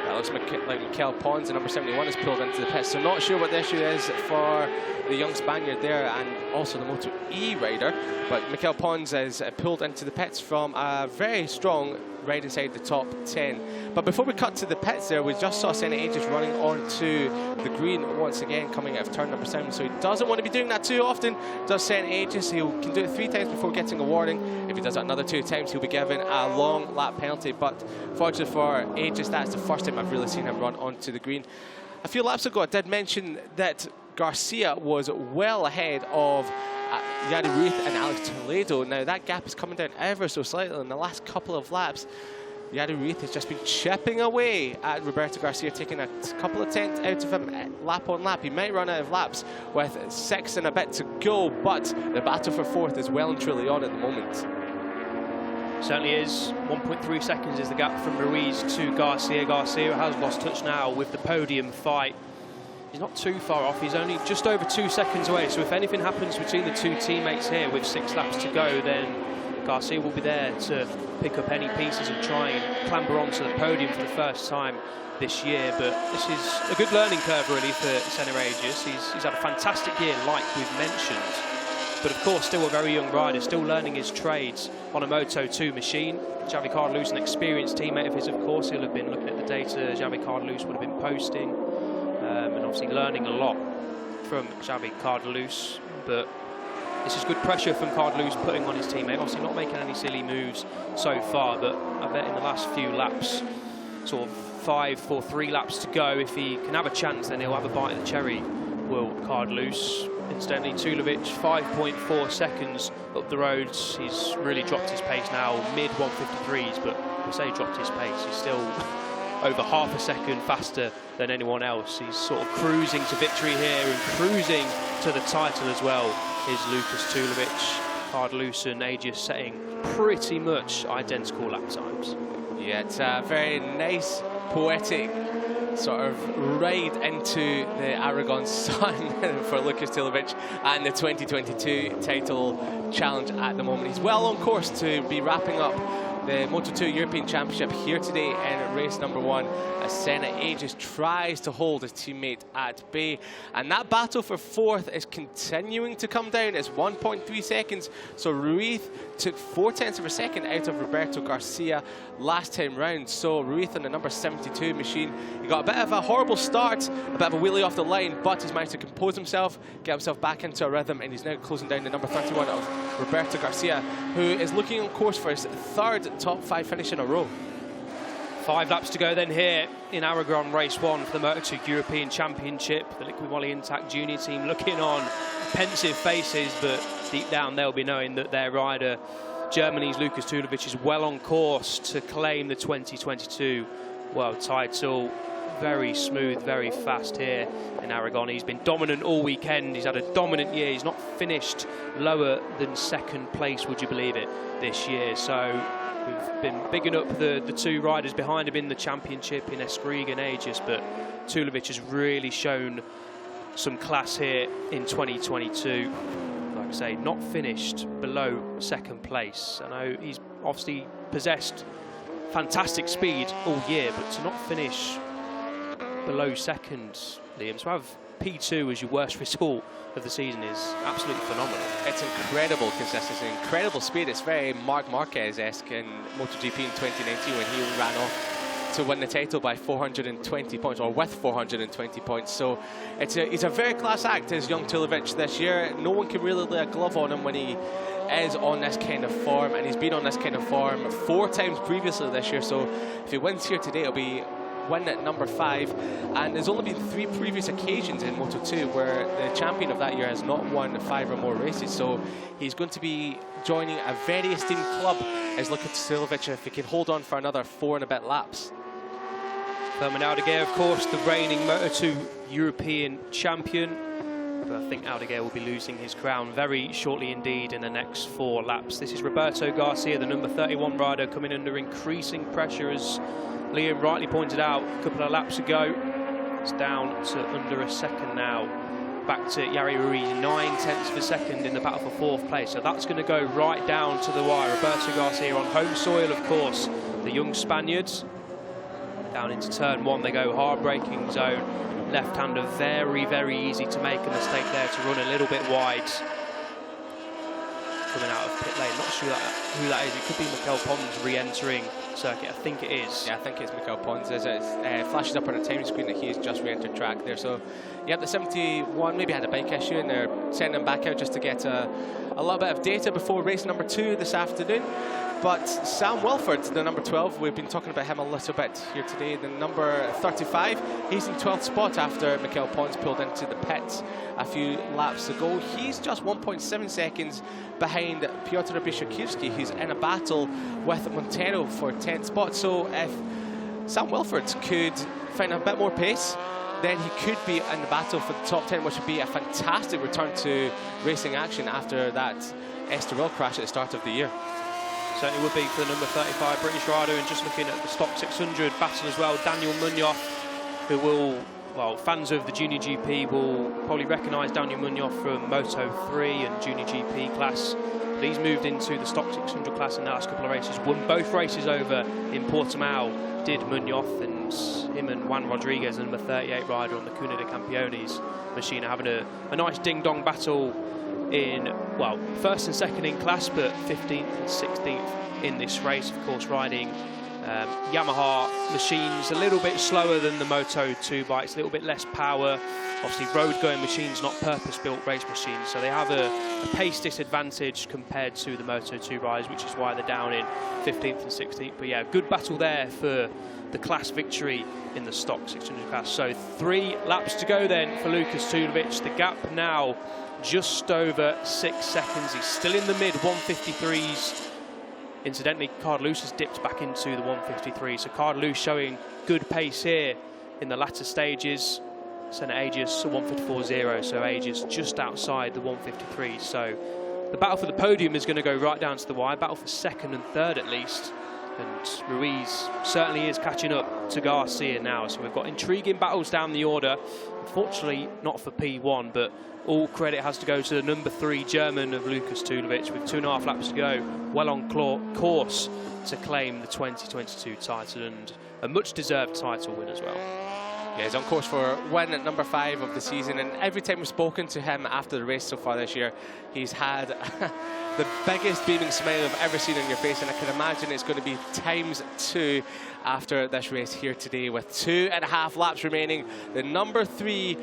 That looks like Mikel Pons, the number 71, is pulled into the pits. So not sure what the issue is for the young Spaniard there, and also the Moto E rider. But Mikel Pons is pulled into the pits from a very strong ride inside the top 10. But before we cut to the pits there, we just saw Senna Aegis running onto the green once again, coming out of turn number 7. So he doesn't want to be doing that too often, does Senna Aegis. He can do it 3 times before getting a warning. If he does it another 2 times, he'll be given a long lap penalty. But fortunately for Aegis, that's the first time I've really seen him run onto the green. A few laps ago, I did mention that Garcia was well ahead of Yari Ruiz and Alex Toledo. Now that gap is coming down ever so slightly in the last couple of laps. Yari Ruiz has just been chipping away at Roberto Garcia, taking a couple of tenths out of him lap on lap. He might run out of laps with 6 and a bit to go, but the battle for fourth is well and truly on at the moment. Certainly is. 1.3 seconds is the gap from Ruiz to Garcia. Garcia has lost touch now with the podium fight. He's not too far off. He's only just over 2 seconds away. So if anything happens between the two teammates here with 6 laps to go, then Garcia will be there to pick up any pieces and try and clamber onto the podium for the first time this year. But this is a good learning curve really for Senna Aegis. He's had a fantastic year, like we've mentioned. But of course, still a very young rider, still learning his trades on a Moto2 machine. Xavi Cardelus, an experienced teammate of his, of course. He'll have been looking at the data Xavi Cardelus would have been posting. And obviously learning a lot from Xavi Cardelus. But this is good pressure from Cardelus putting on his teammate. Obviously not making any silly moves so far, but I bet in the last few laps, sort of 5 or 3 laps to go, if he can have a chance, then he'll have a bite of the cherry, will Cardelus. Incidentally, Tulovic, 5.4 seconds up the roads. He's really dropped his pace now, mid 153s, but I say dropped his pace. He's still over half a second faster than anyone else. He's sort of cruising to victory here and cruising to the title as well. Is Lucas Tulovic. Cardelus and Aegis setting pretty much identical lap times. Yeah, it's a very nice, poetic sort of ride into the Aragon sun for Lucas Tulovic and the 2022 title challenge at the moment. He's well on course to be wrapping up the Moto2 European Championship here today in race number 1 as Senna Aegis tries to hold his teammate at bay. And that battle for fourth is continuing to come down. It's 1.3 seconds. So Ruiz took 0.4 of a second out of Roberto Garcia last time round. So Ruiz on the number 72 machine, he got a bit of a horrible start, a bit of a wheelie off the line, but he's managed to compose himself, get himself back into a rhythm, and he's now closing down the number 31 of Roberto Garcia, who is looking on course for his 3rd top 5 finish in a row. 5 laps to go then here in Aragon race 1 for the Moto2 European Championship. The Liquid Moly Intact junior team looking on pensive faces, but deep down they'll be knowing that their rider, Germany's Lucas Tulovic, is well on course to claim the 2022 world title. Very smooth, very fast here in Aragon. He's been dominant all weekend. He's had a dominant year. He's not finished lower than 2nd place, would you believe it, this year. So we've been bigging up the 2 riders behind him in the championship in Eskrig and Aegis, but Tulovic has really shown some class here in 2022. Like I say, not finished below 2nd place. I know he's obviously possessed fantastic speed all year, but to not finish below 2nd, Liam, to have P2 as your worst result of the season is absolutely phenomenal. It's incredible consistency, incredible speed. It's very Marc Marquez-esque in MotoGP in 2019 when he ran off to win the title by 420 points, or with 420 points. So he's a very class act, is young Tulovic this year. No one can really lay a glove on him when he is on this kind of form, and he's been on this kind of form 4 times previously this year. So if he wins here today, it'll be win at number 5, and there's only been 3 previous occasions in Moto2 where the champion of that year has not won 5 or more races, so he's going to be joining a very esteemed club as Lucas Tulovic if he can hold on for another 4 and a bit laps. Firmin Aldeguer, of course, the reigning Moto2 European champion, but I think Aldeguer will be losing his crown very shortly indeed in the next 4 laps. This is Roberto Garcia, the number 31 rider, coming under increasing pressure, as Liam rightly pointed out a couple of laps ago. It's down to under a second now. Back to Yari Ruiz, 9/10 of a second in the battle for 4th place. So that's going to go right down to the wire. Roberto Garcia on home soil, of course. The young Spaniards. Down into turn 1 they go, hard braking zone. Left-hander, very, very easy to make a mistake there, to run a little bit wide. Coming out of pit lane, not sure who that is. It could be Mikel Pons re-entering circuit. I think it is. Yeah, I think it's Mikel Pons. As it flashes up on the time screen that he's just re-entered track there. So yeah, the 71 maybe had a bike issue, and they're sending him back out just to get a little bit of data before race number 2 this afternoon. but Sam Wilford, the number 12, we've been talking about him a little bit here today. The number 35, he's in 12th spot after Mikel Pons pulled into the pits a few laps ago. He's just 1.7 seconds behind Piotr Bishakirski, who's in a battle with Montero for 10th spot. So if Sam Wilford could find a bit more pace, then he could be in the battle for the top 10, which would be a fantastic return to racing action after that Estoril crash at the start of the year. Certainly would be for the number 35 British rider. And just looking at the stock 600 battle as well, Daniel Munoz, who will, well, fans of the Junior GP will probably recognise Daniel Munoz from Moto 3 and Junior GP class. But he's moved into the stock 600 class in the last couple of races, won both races over in Portimao, did Munoz, and him and Juan Rodriguez, the number 38 rider on the Cuna de Campeones machine, are having a nice ding-dong battle in, well, first and second in class, but 15th and 16th in this race. Of course, riding Yamaha machines, a little bit slower than the Moto 2 bikes, a little bit less power. Obviously, road-going machines, not purpose-built race machines, so they have a pace disadvantage compared to the Moto 2 riders, which is why they're down in 15th and 16th. But yeah, good battle there for the class victory in the stock 600 class. So 3 laps to go then for Lukas Tulovic. The gap now just over 6 seconds. He's still in the mid 153s. Incidentally, Cardelus has dipped back into the 153, so Cardelus showing good pace here in the latter stages. Senna Aegis 154.0, so Aegis just outside the 153. So the battle for the podium is going to go right down to the wire. Battle for second and third at least. And Ruiz certainly is catching up to Garcia now. So we've got intriguing battles down the order. Unfortunately, not for P1, but all credit has to go to the number 3 German of Lukas Tulovic with 2.5 laps to go. Well on course to claim the 2022 title, and a much-deserved title win as well. Yeah, he's on course for win at number 5 of the season, and every time we've spoken to him after the race so far this year, he's had the biggest beaming smile I've ever seen on your face, and I can imagine it's going to be ×2 after this race here today with 2.5 laps remaining. The number 3,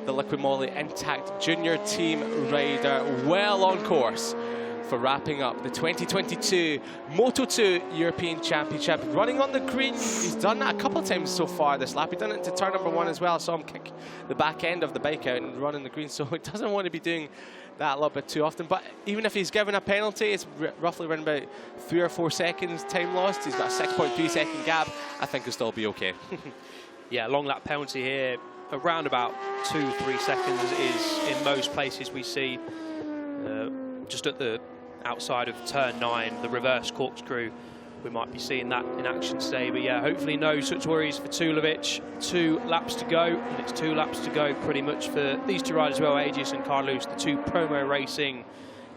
the Liqui Moly Intact Junior Team rider, well on course for wrapping up the 2022 Moto2 European Championship. Running on the green, he's done that a couple of times so far this lap. He's done it into turn number 1 as well. I saw him kick the back end of the bike out and run in the green, so he doesn't want to be doing that a little bit too often. But even if he's given a penalty, it's roughly around about 3 or 4 seconds time lost. He's got a 6.3 second gap. I think he'll still be okay. Yeah, long lap penalty here, around about 2-3 seconds is in most places we see. Just at the outside of turn 9, the reverse corkscrew, we might be seeing that in action today. But yeah, hopefully no such worries for Tulovic. 2 laps to go, and it's 2 laps to go pretty much for these 2 riders as well, Aegis and Cardelus, the 2 Promo Racing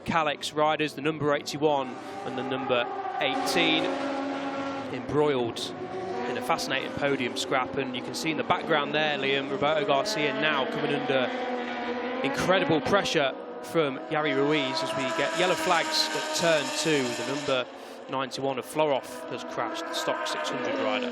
Kalex riders, the number 81 and the number 18, embroiled in a fascinating podium scrap. And you can see in the background there, Liam, Roberto Garcia now coming under incredible pressure from Yari Ruiz as we get yellow flags at turn 2. The number 91 of Florov has crashed, the stock 600 rider.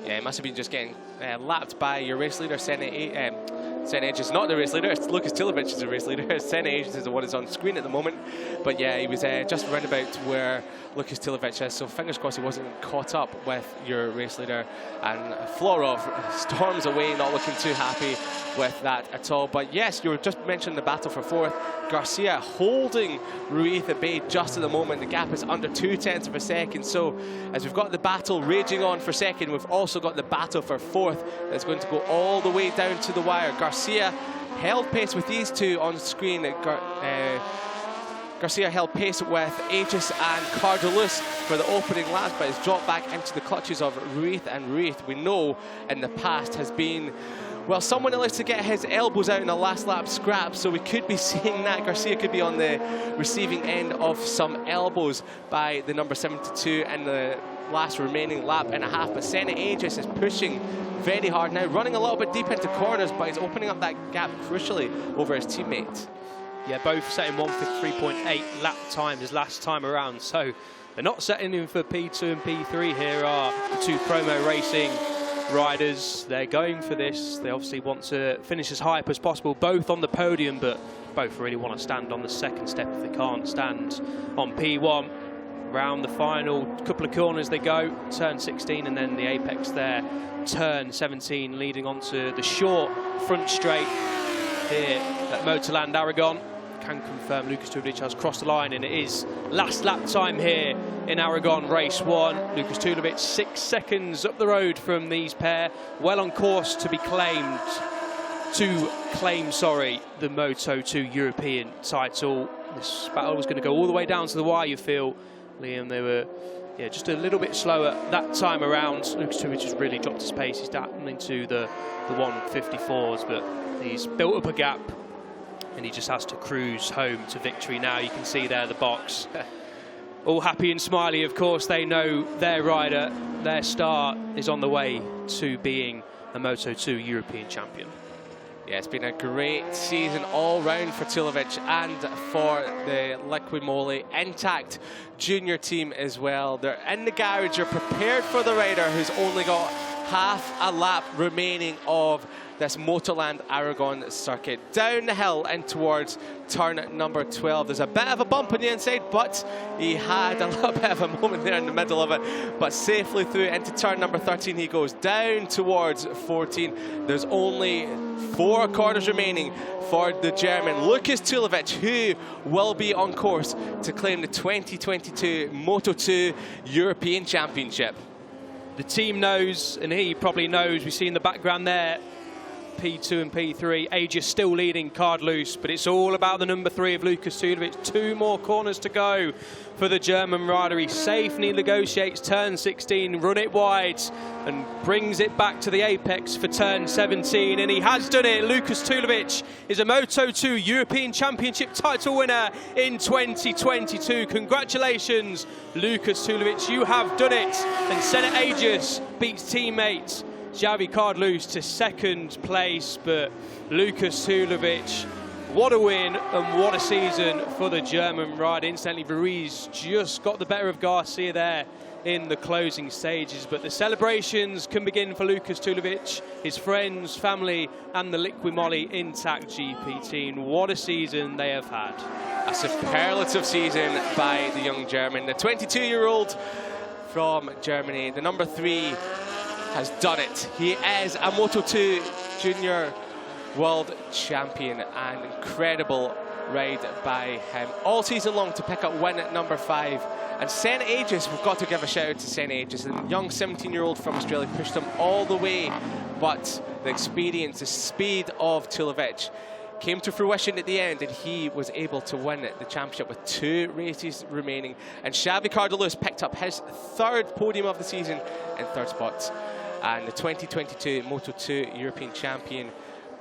Yeah, it must have been just getting lapped by your race leader, Senna Aegis. Not the race leader, it's Lukas Tulovic is the race leader. Senna Aegis is the one that's on screen at the moment. But yeah, he was just round about where Lukas Tulovic is, so fingers crossed he wasn't caught up with your race leader. And Florov storms away, not looking too happy with that at all. But yes, you were just mentioning the battle for 4th. Garcia holding Ruiz at bay just at the moment. The gap is under 0.2 of a second. So as we've got the battle raging on for 2nd, we've also got the battle for 4th that's going to go all the way down to the wire. Garcia held pace with these 2 on screen. Garcia held pace with Aegis and Cardelus for the opening laps, but has dropped back into the clutches of Ruiz, and Ruiz, we know in the past, has been, well, someone that likes to get his elbows out in a last lap scrap, so we could be seeing that. Garcia could be on the receiving end of some elbows by the number 72 in the last remaining lap and a half. But Senna Aegis is pushing very hard now, running a little bit deep into corners, but he's opening up that gap crucially over his teammate. Yeah, both setting 153.8 lap times as last time around, so they're not setting in for P2 and P3. Here are the 2 Promo Racing riders. They're going for this. They obviously want to finish as high up as possible, both on the podium, but both really want to stand on the 2nd step if they can't stand on P1. Round the final couple of corners they go, turn 16 and then the apex there, turn 17, leading onto the short front straight here at Motorland Aragón. Can confirm Lukas Tulovic has crossed the line, and it is last lap time here in Aragón race 1. Lukas Tulovic 6 seconds up the road from these pair, well on course to claim the Moto2 European title. This battle was going to go all the way down to the wire, you feel, Liam. They were just a little bit slower that time around. Lukas Tulovic has really dropped his pace. He's down into the 154s, but he's built up a gap and he just has to cruise home to victory now. You can see there the box. All happy and smiley, of course. They know their rider, their star, is on the way to being a Moto2 European champion. Yeah, it's been a great season all round for Tulovic and for the Liqui Moly intact junior team as well. They're in the garage, they're prepared for the rider who's only got half a lap remaining of this Motorland Aragón circuit. Down the hill and towards turn number 12. There's a bit of a bump on the inside, but he had a little bit of a moment there in the middle of it, but safely through into turn number 13 he goes, down towards 14. There's only 4 corners remaining for the German Lukas Tulovic, who will be on course to claim the 2022 Moto2 European Championship. The team knows, and he probably knows. We see in the background there P2 and P3. Aegis still leading, card loose, but it's all about the number 3 of Lukas Tulovic. 2 more corners to go for the German rider. He safely negotiates turn 16, run it wide, and brings it back to the apex for turn 17, and he has done it. Lukas Tulovic is a Moto2 European Championship title winner in 2022. Congratulations, Lukas Tulovic, you have done it. And Senna Aegis beats teammate Xavi Cardloose to 2nd place, but Lukas Tulovic, what a win and what a season for the German rider. Incidentally, Ruiz just got the better of Garcia there in the closing stages, but the celebrations can begin for Lukas Tulovic, his friends, family and the Liqui Moly intact GP team. What a season they have had. A superlative season by the young German, the 22-year-old from Germany, the number 3, has done it. He is a Moto2 Junior World Champion. An incredible ride by him all season long to pick up win at number 5. And Senna Aegis, we've got to give a shout out to Senna Aegis. The young 17-year-old from Australia pushed him all the way, but the experience, the speed of Tulovic came to fruition at the end, and he was able to win the championship with 2 races remaining. And Xavi Cardlouse picked up his 3rd podium of the season in 3rd spot. And the 2022 Moto2 European champion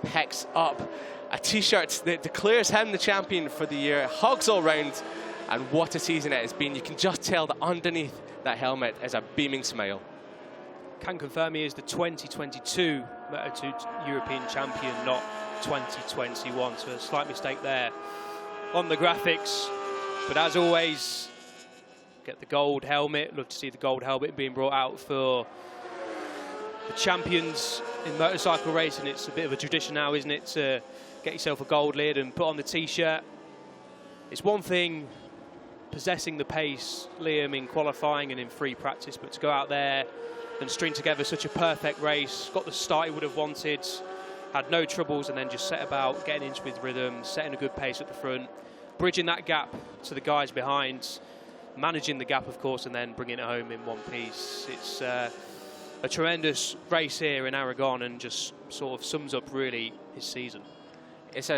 picks up a t-shirt that declares him the champion for the year. Hugs all round, and what a season it has been. You can just tell that underneath that helmet is a beaming smile. Can confirm he is the 2022 Moto2 European champion, not 2021, so a slight mistake there on the graphics. But as always, get the gold helmet. Love to see the gold helmet being brought out for the champions in motorcycle racing. It's a bit of a tradition now, isn't it, to get yourself a gold lid and put on the t-shirt. It's one thing possessing the pace, Liam, in qualifying and in free practice, but to go out there and string together such a perfect race, got the start he would have wanted, had no troubles, and then just set about getting into his rhythm, setting a good pace at the front, bridging that gap to the guys behind, managing the gap, of course, and then bringing it home in one piece. It's a tremendous race here in Aragón, and just sort of sums up really his season. It's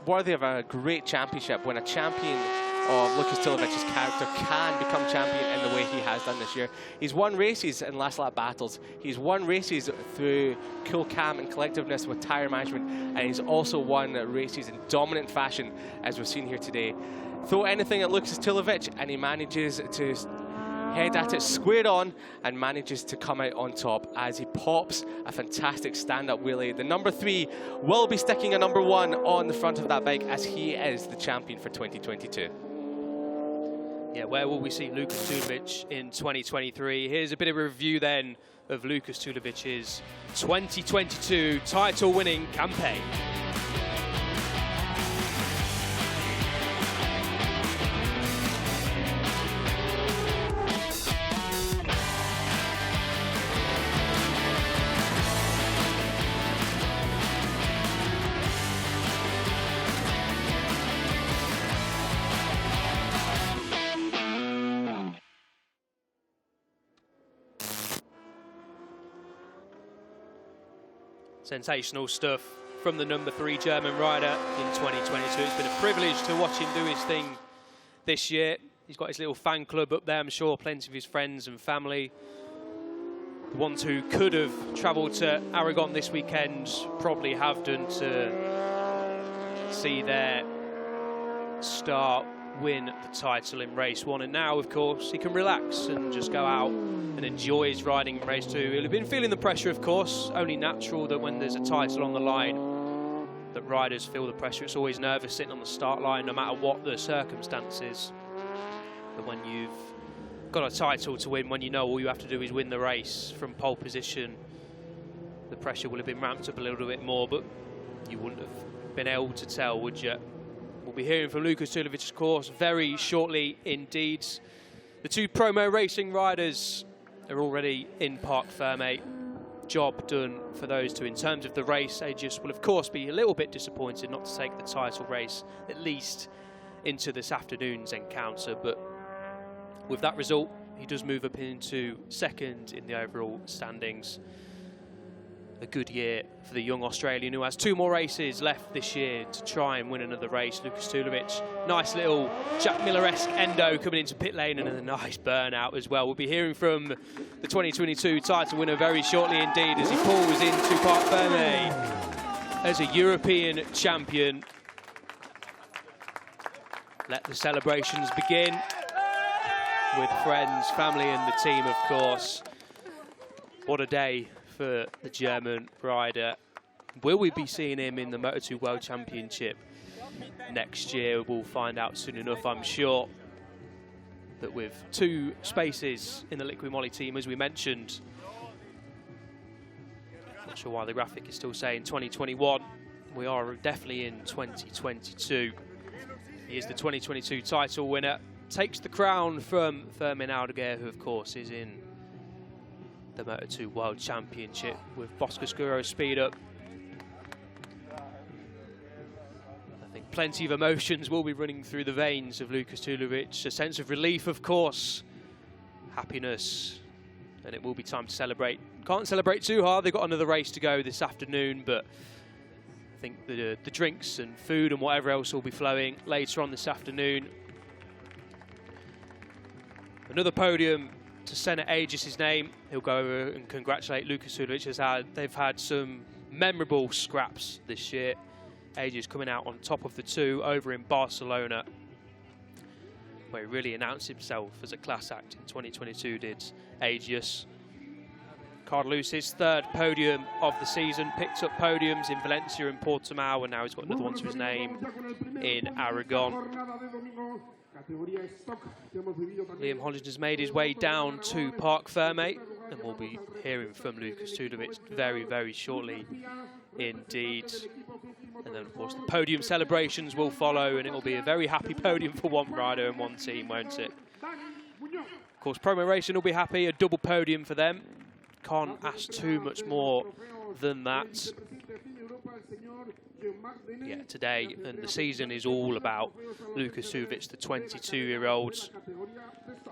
worthy of a great championship when a champion of Lukas Tulovic's character can become champion in the way he has done this year. He's won races in last lap battles. He's won races through cool calm and collectiveness with tyre management, and he's also won races in dominant fashion, as we've seen here today. Throw anything at Lukas Tulovic and he manages to head at it square on and manages to come out on top as he pops a fantastic stand-up wheelie. The number 3 will be sticking a number 1 on the front of that bike as he is the champion for 2022. Yeah, where will we see Lukas Tulovic in 2023? Here's a bit of a review then of Lukas Tulovic's 2022 title-winning campaign. Sensational stuff from the number 3 German rider in 2022. It's been a privilege to watch him do his thing this year. He's got his little fan club up there, I'm sure, plenty of his friends and family. The ones who could have travelled to Aragon this weekend probably have done to see their star win the title in race 1. And now, of course, he can relax and just go out and enjoy his riding in race 2. He'll have been feeling the pressure, of course. Only natural that when there's a title on the line, that riders feel the pressure. It's always nervous sitting on the start line, no matter what the circumstances. But when you've got a title to win, when you know all you have to do is win the race from pole position, the pressure will have been ramped up a little bit more, but you wouldn't have been able to tell, would you? We'll be hearing from Lukas Tulovic, of course, very shortly indeed. The 2 promo racing riders are already in Parc Fermé. Job done for those 2. In terms of the race, Agius will, of course, be a little bit disappointed not to take the title race, at least into this afternoon's encounter, but with that result, he does move up into 2nd in the overall standings. A good year for the young Australian who has 2 more races left this year to try and win another race. Lukas Tulovic, nice little Jack Miller-esque endo coming into pit lane and a nice burnout as well. We'll be hearing from the 2022 title winner very shortly indeed as he pulls into Parc Fermé as a European champion. Let the celebrations begin with friends, family and the team, of course. What a day for the German rider. Will we be seeing him in the Moto2 World Championship next year? We'll find out soon enough, I'm sure. But with 2 spaces in the Liqui Moly team, as we mentioned. Not sure why the graphic is still saying 2021. We are definitely in 2022. He is the 2022 title winner. Takes the crown from Fermin Aldeguer, who of course is in the Moto2 World Championship with Boscoscuro speed up. I think plenty of emotions will be running through the veins of Lukas Tulovic. A sense of relief, of course, happiness, and it will be time to celebrate. Can't celebrate too hard, they've got another race to go this afternoon, but I think the drinks and food and whatever else will be flowing later on this afternoon. Another podium to Senna Agius' name. He'll go over and congratulate Lukas Tulovic. They've had some memorable scraps this year. Agius coming out on top of the 2 over in Barcelona, where he really announced himself as a class act in 2022, did Agius. Carlos, his 3rd podium of the season, picked up podiums in Valencia and Portimao, and now he's got another one to his name in Aragon. Liam Holland has made his way down to Parc Fermé, and we'll be hearing from Lukas Tulovic very, very shortly indeed. And then, of course, the podium celebrations will follow, and it will be a very happy podium for one rider and one team, won't it? Of course, Promo Racing will be happy, a double podium for them. Can't ask too much more than that. Yeah, today and the season is all about Lukas Tulovic, the 22-year-old.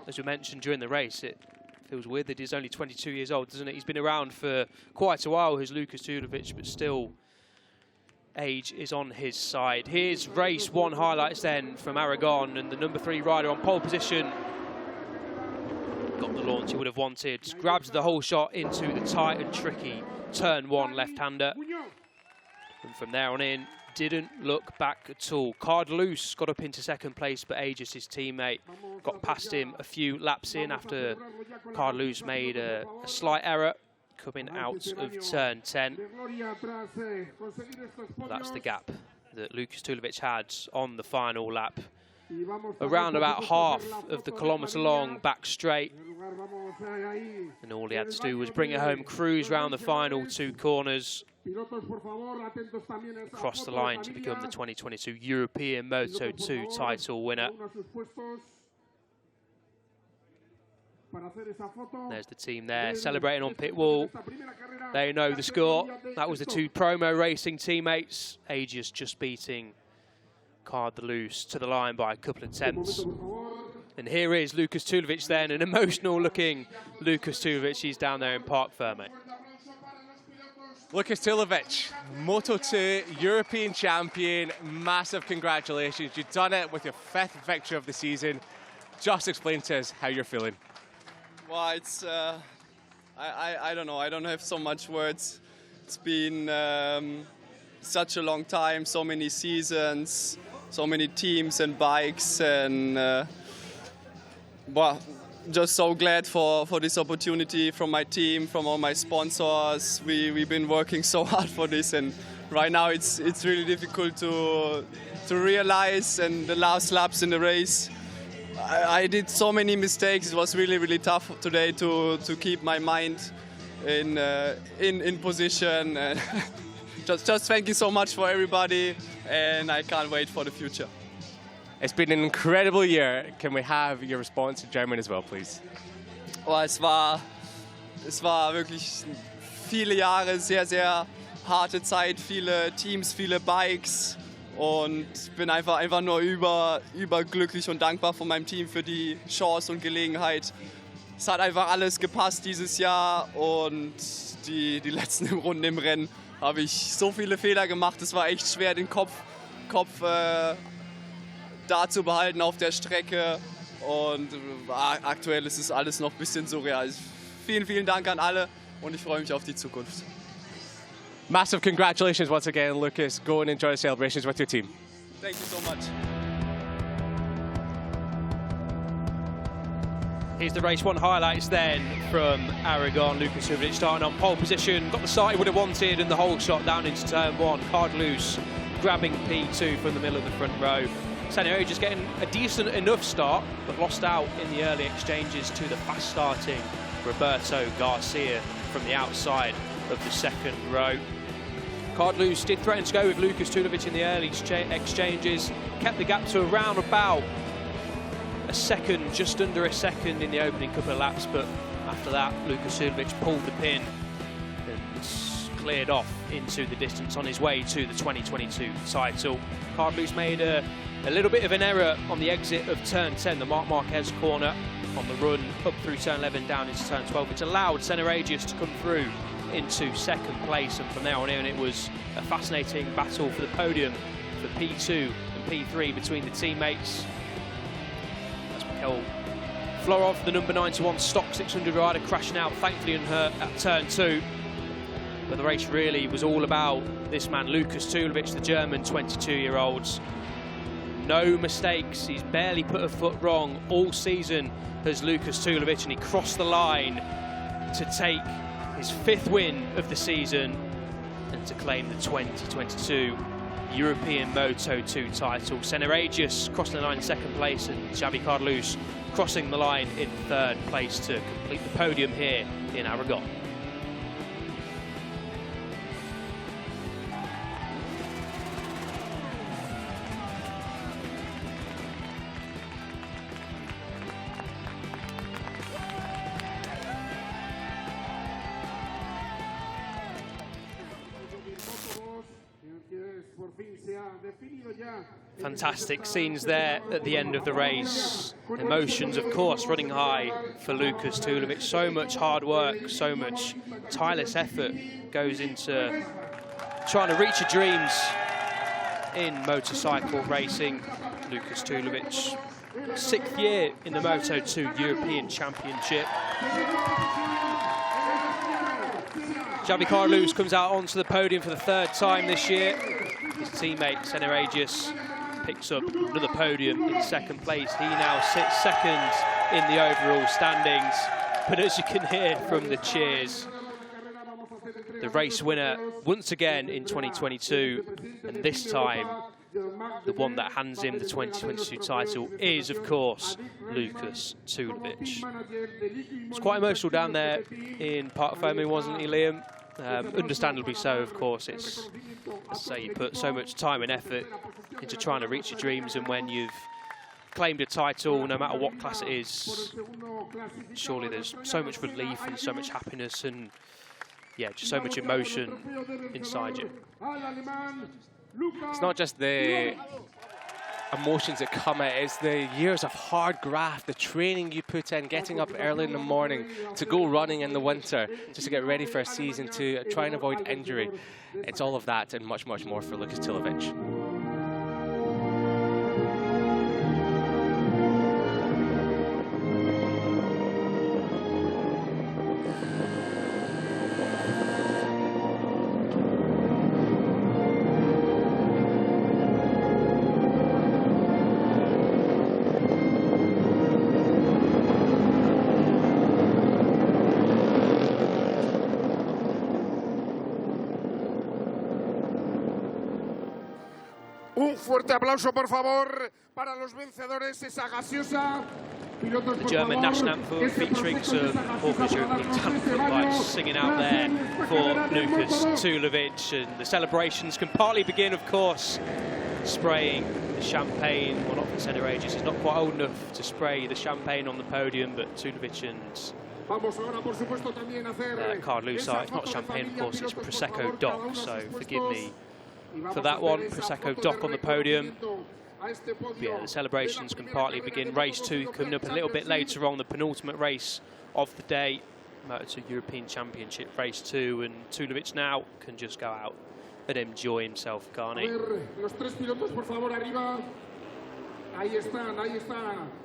As we mentioned during the race, it feels weird that he's only 22 years old, doesn't it? He's been around for quite a while, who's Lukas Tulovic, but still age is on his side. Here's race 1 highlights then from Aragon, and the number 3 rider on pole position. Got the launch he would have wanted, grabs the whole shot into the tight and tricky turn 1 left-hander. And from there on in, didn't look back at all. Carlos got up into 2nd place, but Agius, his teammate, got past him a few laps in after Carlos made a slight error coming out of turn 10. That's the gap that Lukas Tulovic had on the final lap. Around about half of the kilometre-long back straight. And all he had to do was bring it home, cruise round the final 2 corners, cross the line to become the 2022 European Moto2 title winner. There's the team there celebrating on pit wall. They know the score. That was the 2 Promo Racing teammates. Agius just beating Carlos to the line by a couple of tenths. And here is Lukas Tulovic then, an emotional looking Lukas Tulovic. He's down there in Parc Fermé. Lukas Tulovic, Moto2 European champion. Massive congratulations. You've done it with your 5th victory of the season. Just explain to us how you're feeling. Well, it's I don't know. I don't have so much words. It's been such a long time, so many seasons, so many teams and bikes, and well, just so glad for this opportunity from my team, from all my sponsors. We've been working so hard for this, and right now it's really difficult to realize. And the last laps in the race, I did so many mistakes. It was really tough today to keep my mind in position. just thank you so much for everybody, and I can't wait for the future. It's been an incredible year. Can we have your response in German as well, please? Oh, es war wirklich viele Jahre, sehr harte Zeit, viele Teams, viele Bikes, und bin einfach nur überglücklich und dankbar von meinem Team für die Chance und Gelegenheit. Es hat einfach alles gepasst dieses Jahr, und die letzten Runden im Rennen habe ich so viele Fehler gemacht. Es war echt schwer, den Kopf da zu behalten auf der Strecke, und aktuell ist es alles noch ein bisschen surreal. Vielen Dank an alle, und ich freue mich auf die Zukunft. Massive congratulations once again, Lukas. Go and enjoy the celebrations with your team. Thank you so much. Here's the race 1 highlights then from Aragon. Lukas Tulovic starting on pole position, got the start he would have wanted, and the whole shot down into turn 1. Card loose, grabbing P2 from the middle of the front row. Senna just getting a decent enough start, but lost out in the early exchanges to the fast starting Roberto Garcia from the outside of the second row. Card loose did threaten to go with Lukas Tulovic in the early exchanges, kept the gap to around about a second, just under a second in the opening couple of laps, but after that Lukas Tulovic pulled the pin and cleared off into the distance on his way to the 2022 title. Card loose made a little bit of an error on the exit of turn 10, the Marc Marquez corner, on the run up through turn 11 down into turn 12, which allowed Senna to come through into second place, and from there on in it was a fascinating battle for the podium for P2 and P3 between the teammates. That's Mikhail Florov, the number 91 stock 600 rider, crashing out thankfully unhurt at turn 2. But the race really was all about this man, Lukas Tulovic, the German 22-year-old. No mistakes, he's barely put a foot wrong all season as Lukas Tulovic, and he crossed the line to take his 5th win of the season and to claim the 2022 European Moto2 title. Senna crossing the line in 2nd place, and Xavi Carlos crossing the line in 3rd place to complete the podium here in Aragon. Fantastic scenes there at the end of the race. Emotions, of course, running high for Lukas Tulovic. So much hard work, so much tireless effort goes into trying to reach your dreams in motorcycle racing. Lukas Tulovic, 6th year in the Moto2 European Championship. Xavi Carlos comes out onto the podium for the 3rd time this year. His teammate Senna picks up another podium in 2nd place. He now sits 2nd in the overall standings. But as you can hear from the cheers, the race winner once again in 2022, and this time the one that hands him the 2022 title is, of course, Lukas Tulovic. It's quite emotional down there in Parc Fermé, wasn't he, Liam? Understandably so, of course. It's, as I say, you put so much time and effort into trying to reach your dreams, and when you've claimed a title, no matter what class it is, surely there's so much relief and so much happiness and, yeah, just so much emotion inside you. It's not just the emotions that come out. It's the years of hard graft, the training you put in, getting up early in the morning to go running in the winter, just to get ready for a season, to try and avoid injury. It's all of that and much, much more for Lukas Tulovic. Un fuerte aplauso, por favor, para los vencedores, esa gaseosa. Pilotos, the German national anthem featuring some Hawkers European talent footlights singing out there for Lukas Tulovic, and the celebrations can partly begin, of course, spraying the champagne. Well, not for centre ages, he's not quite old enough to spray the champagne on the podium, but Tulovic and Carlos, it's not champagne, of course, it's Prosecco Doc, so forgive me for that one. Prosecco Doc on the podium. But yeah, the celebrations can partly begin. Race 2 coming up a little bit later on, the penultimate race of the day, Motor2 European Championship Race 2, and Tulovic now can just go out and enjoy himself, can't he?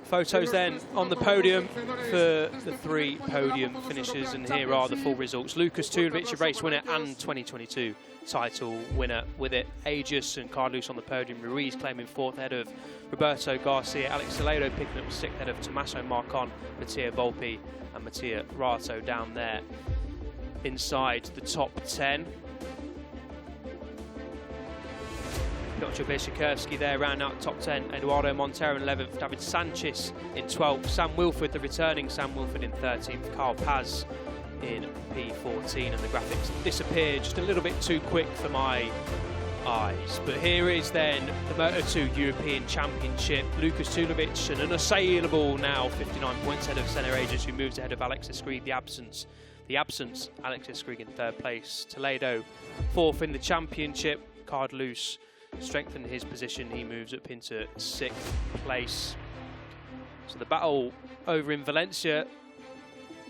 Photos then on the podium for the 3 podium finishers, and here are the full results. Lukas Tulovic, a race winner and 2022 title winner with it. Aegis and Carlos on the podium. Ruiz claiming 4th ahead of Roberto Garcia. Alex Toledo picking up 6th ahead of Tommaso Marcon, Mattia Volpi and Mattia Rato down there inside the top 10. Piotr Biesiakowski there, round out top 10. Eduardo Montero in 11th. David Sanchez in 12th. Sam Wilford, the returning Sam Wilford, in 13th. Carl Paz in P14, and the graphics disappeared just a little bit too quick for my eyes. But here is then the Moto2 European Championship. Lukas Tulovic, an unassailable now 59 points ahead of Senna Aegis, who moves ahead of Alexis Skrieg. The absence, Alexis Skrieg in 3rd place. Toledo 4th in the championship. Carlos strengthened his position, he moves up into 6th place. So the battle over in Valencia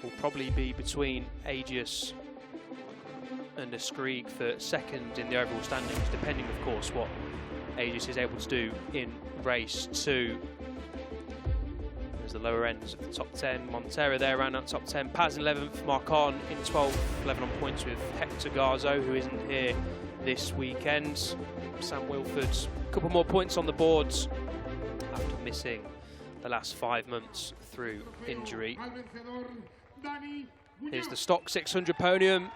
will probably be between Aegis and Skrieg for 2nd in the overall standings, depending, of course, what Aegis is able to do in race 2. There's the lower ends of the top 10. Montero there, round out top 10. Paz in 11th, Marcon in 12th, 11 on points with Hector Garzo, who isn't here this weekend. Sam Wilford, a couple more points on the boards after missing the last 5 months through injury. Here's the stock 600 podium.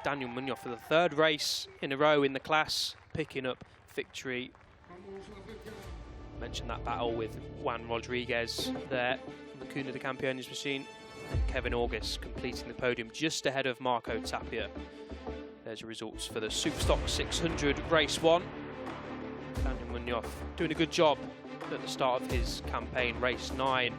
Daniel Munoz for the 3rd race in a row in the class, picking up victory. I mentioned that battle with Juan Rodriguez there on the Cuna de Campeones machine. And Kevin August completing the podium just ahead of Marco Tapia. There's the results for the Superstock 600 race 1. Daniel Munoz doing a good job at the start of his campaign. Race 9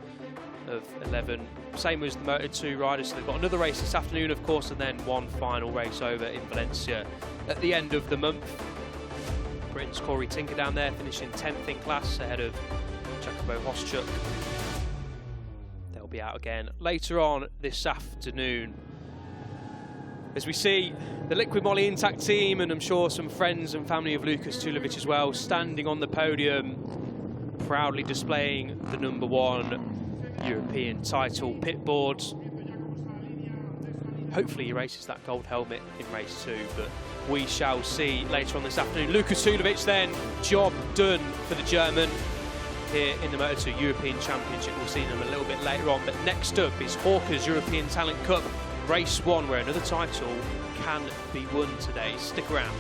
of 11, same as the Moto2 riders. So they've got another race this afternoon, of course, and then one final race over in Valencia at the end of the month. Britain's Corey Tinker down there, finishing 10th in class ahead of Jacobo Hoschuk. They'll be out again later on this afternoon. As we see the Liquid Moly Intact team, and I'm sure some friends and family of Lukas Tulovic as well, standing on the podium, proudly displaying the #1 European title pit board. Hopefully he races that gold helmet in race 2, but we shall see later on this afternoon. Lukas Tulovic then, job done for the German here in the Moto2 European Championship. We'll see them a little bit later on, but next up is Hawkers European Talent Cup Race 1, where another title can be won today. Stick around.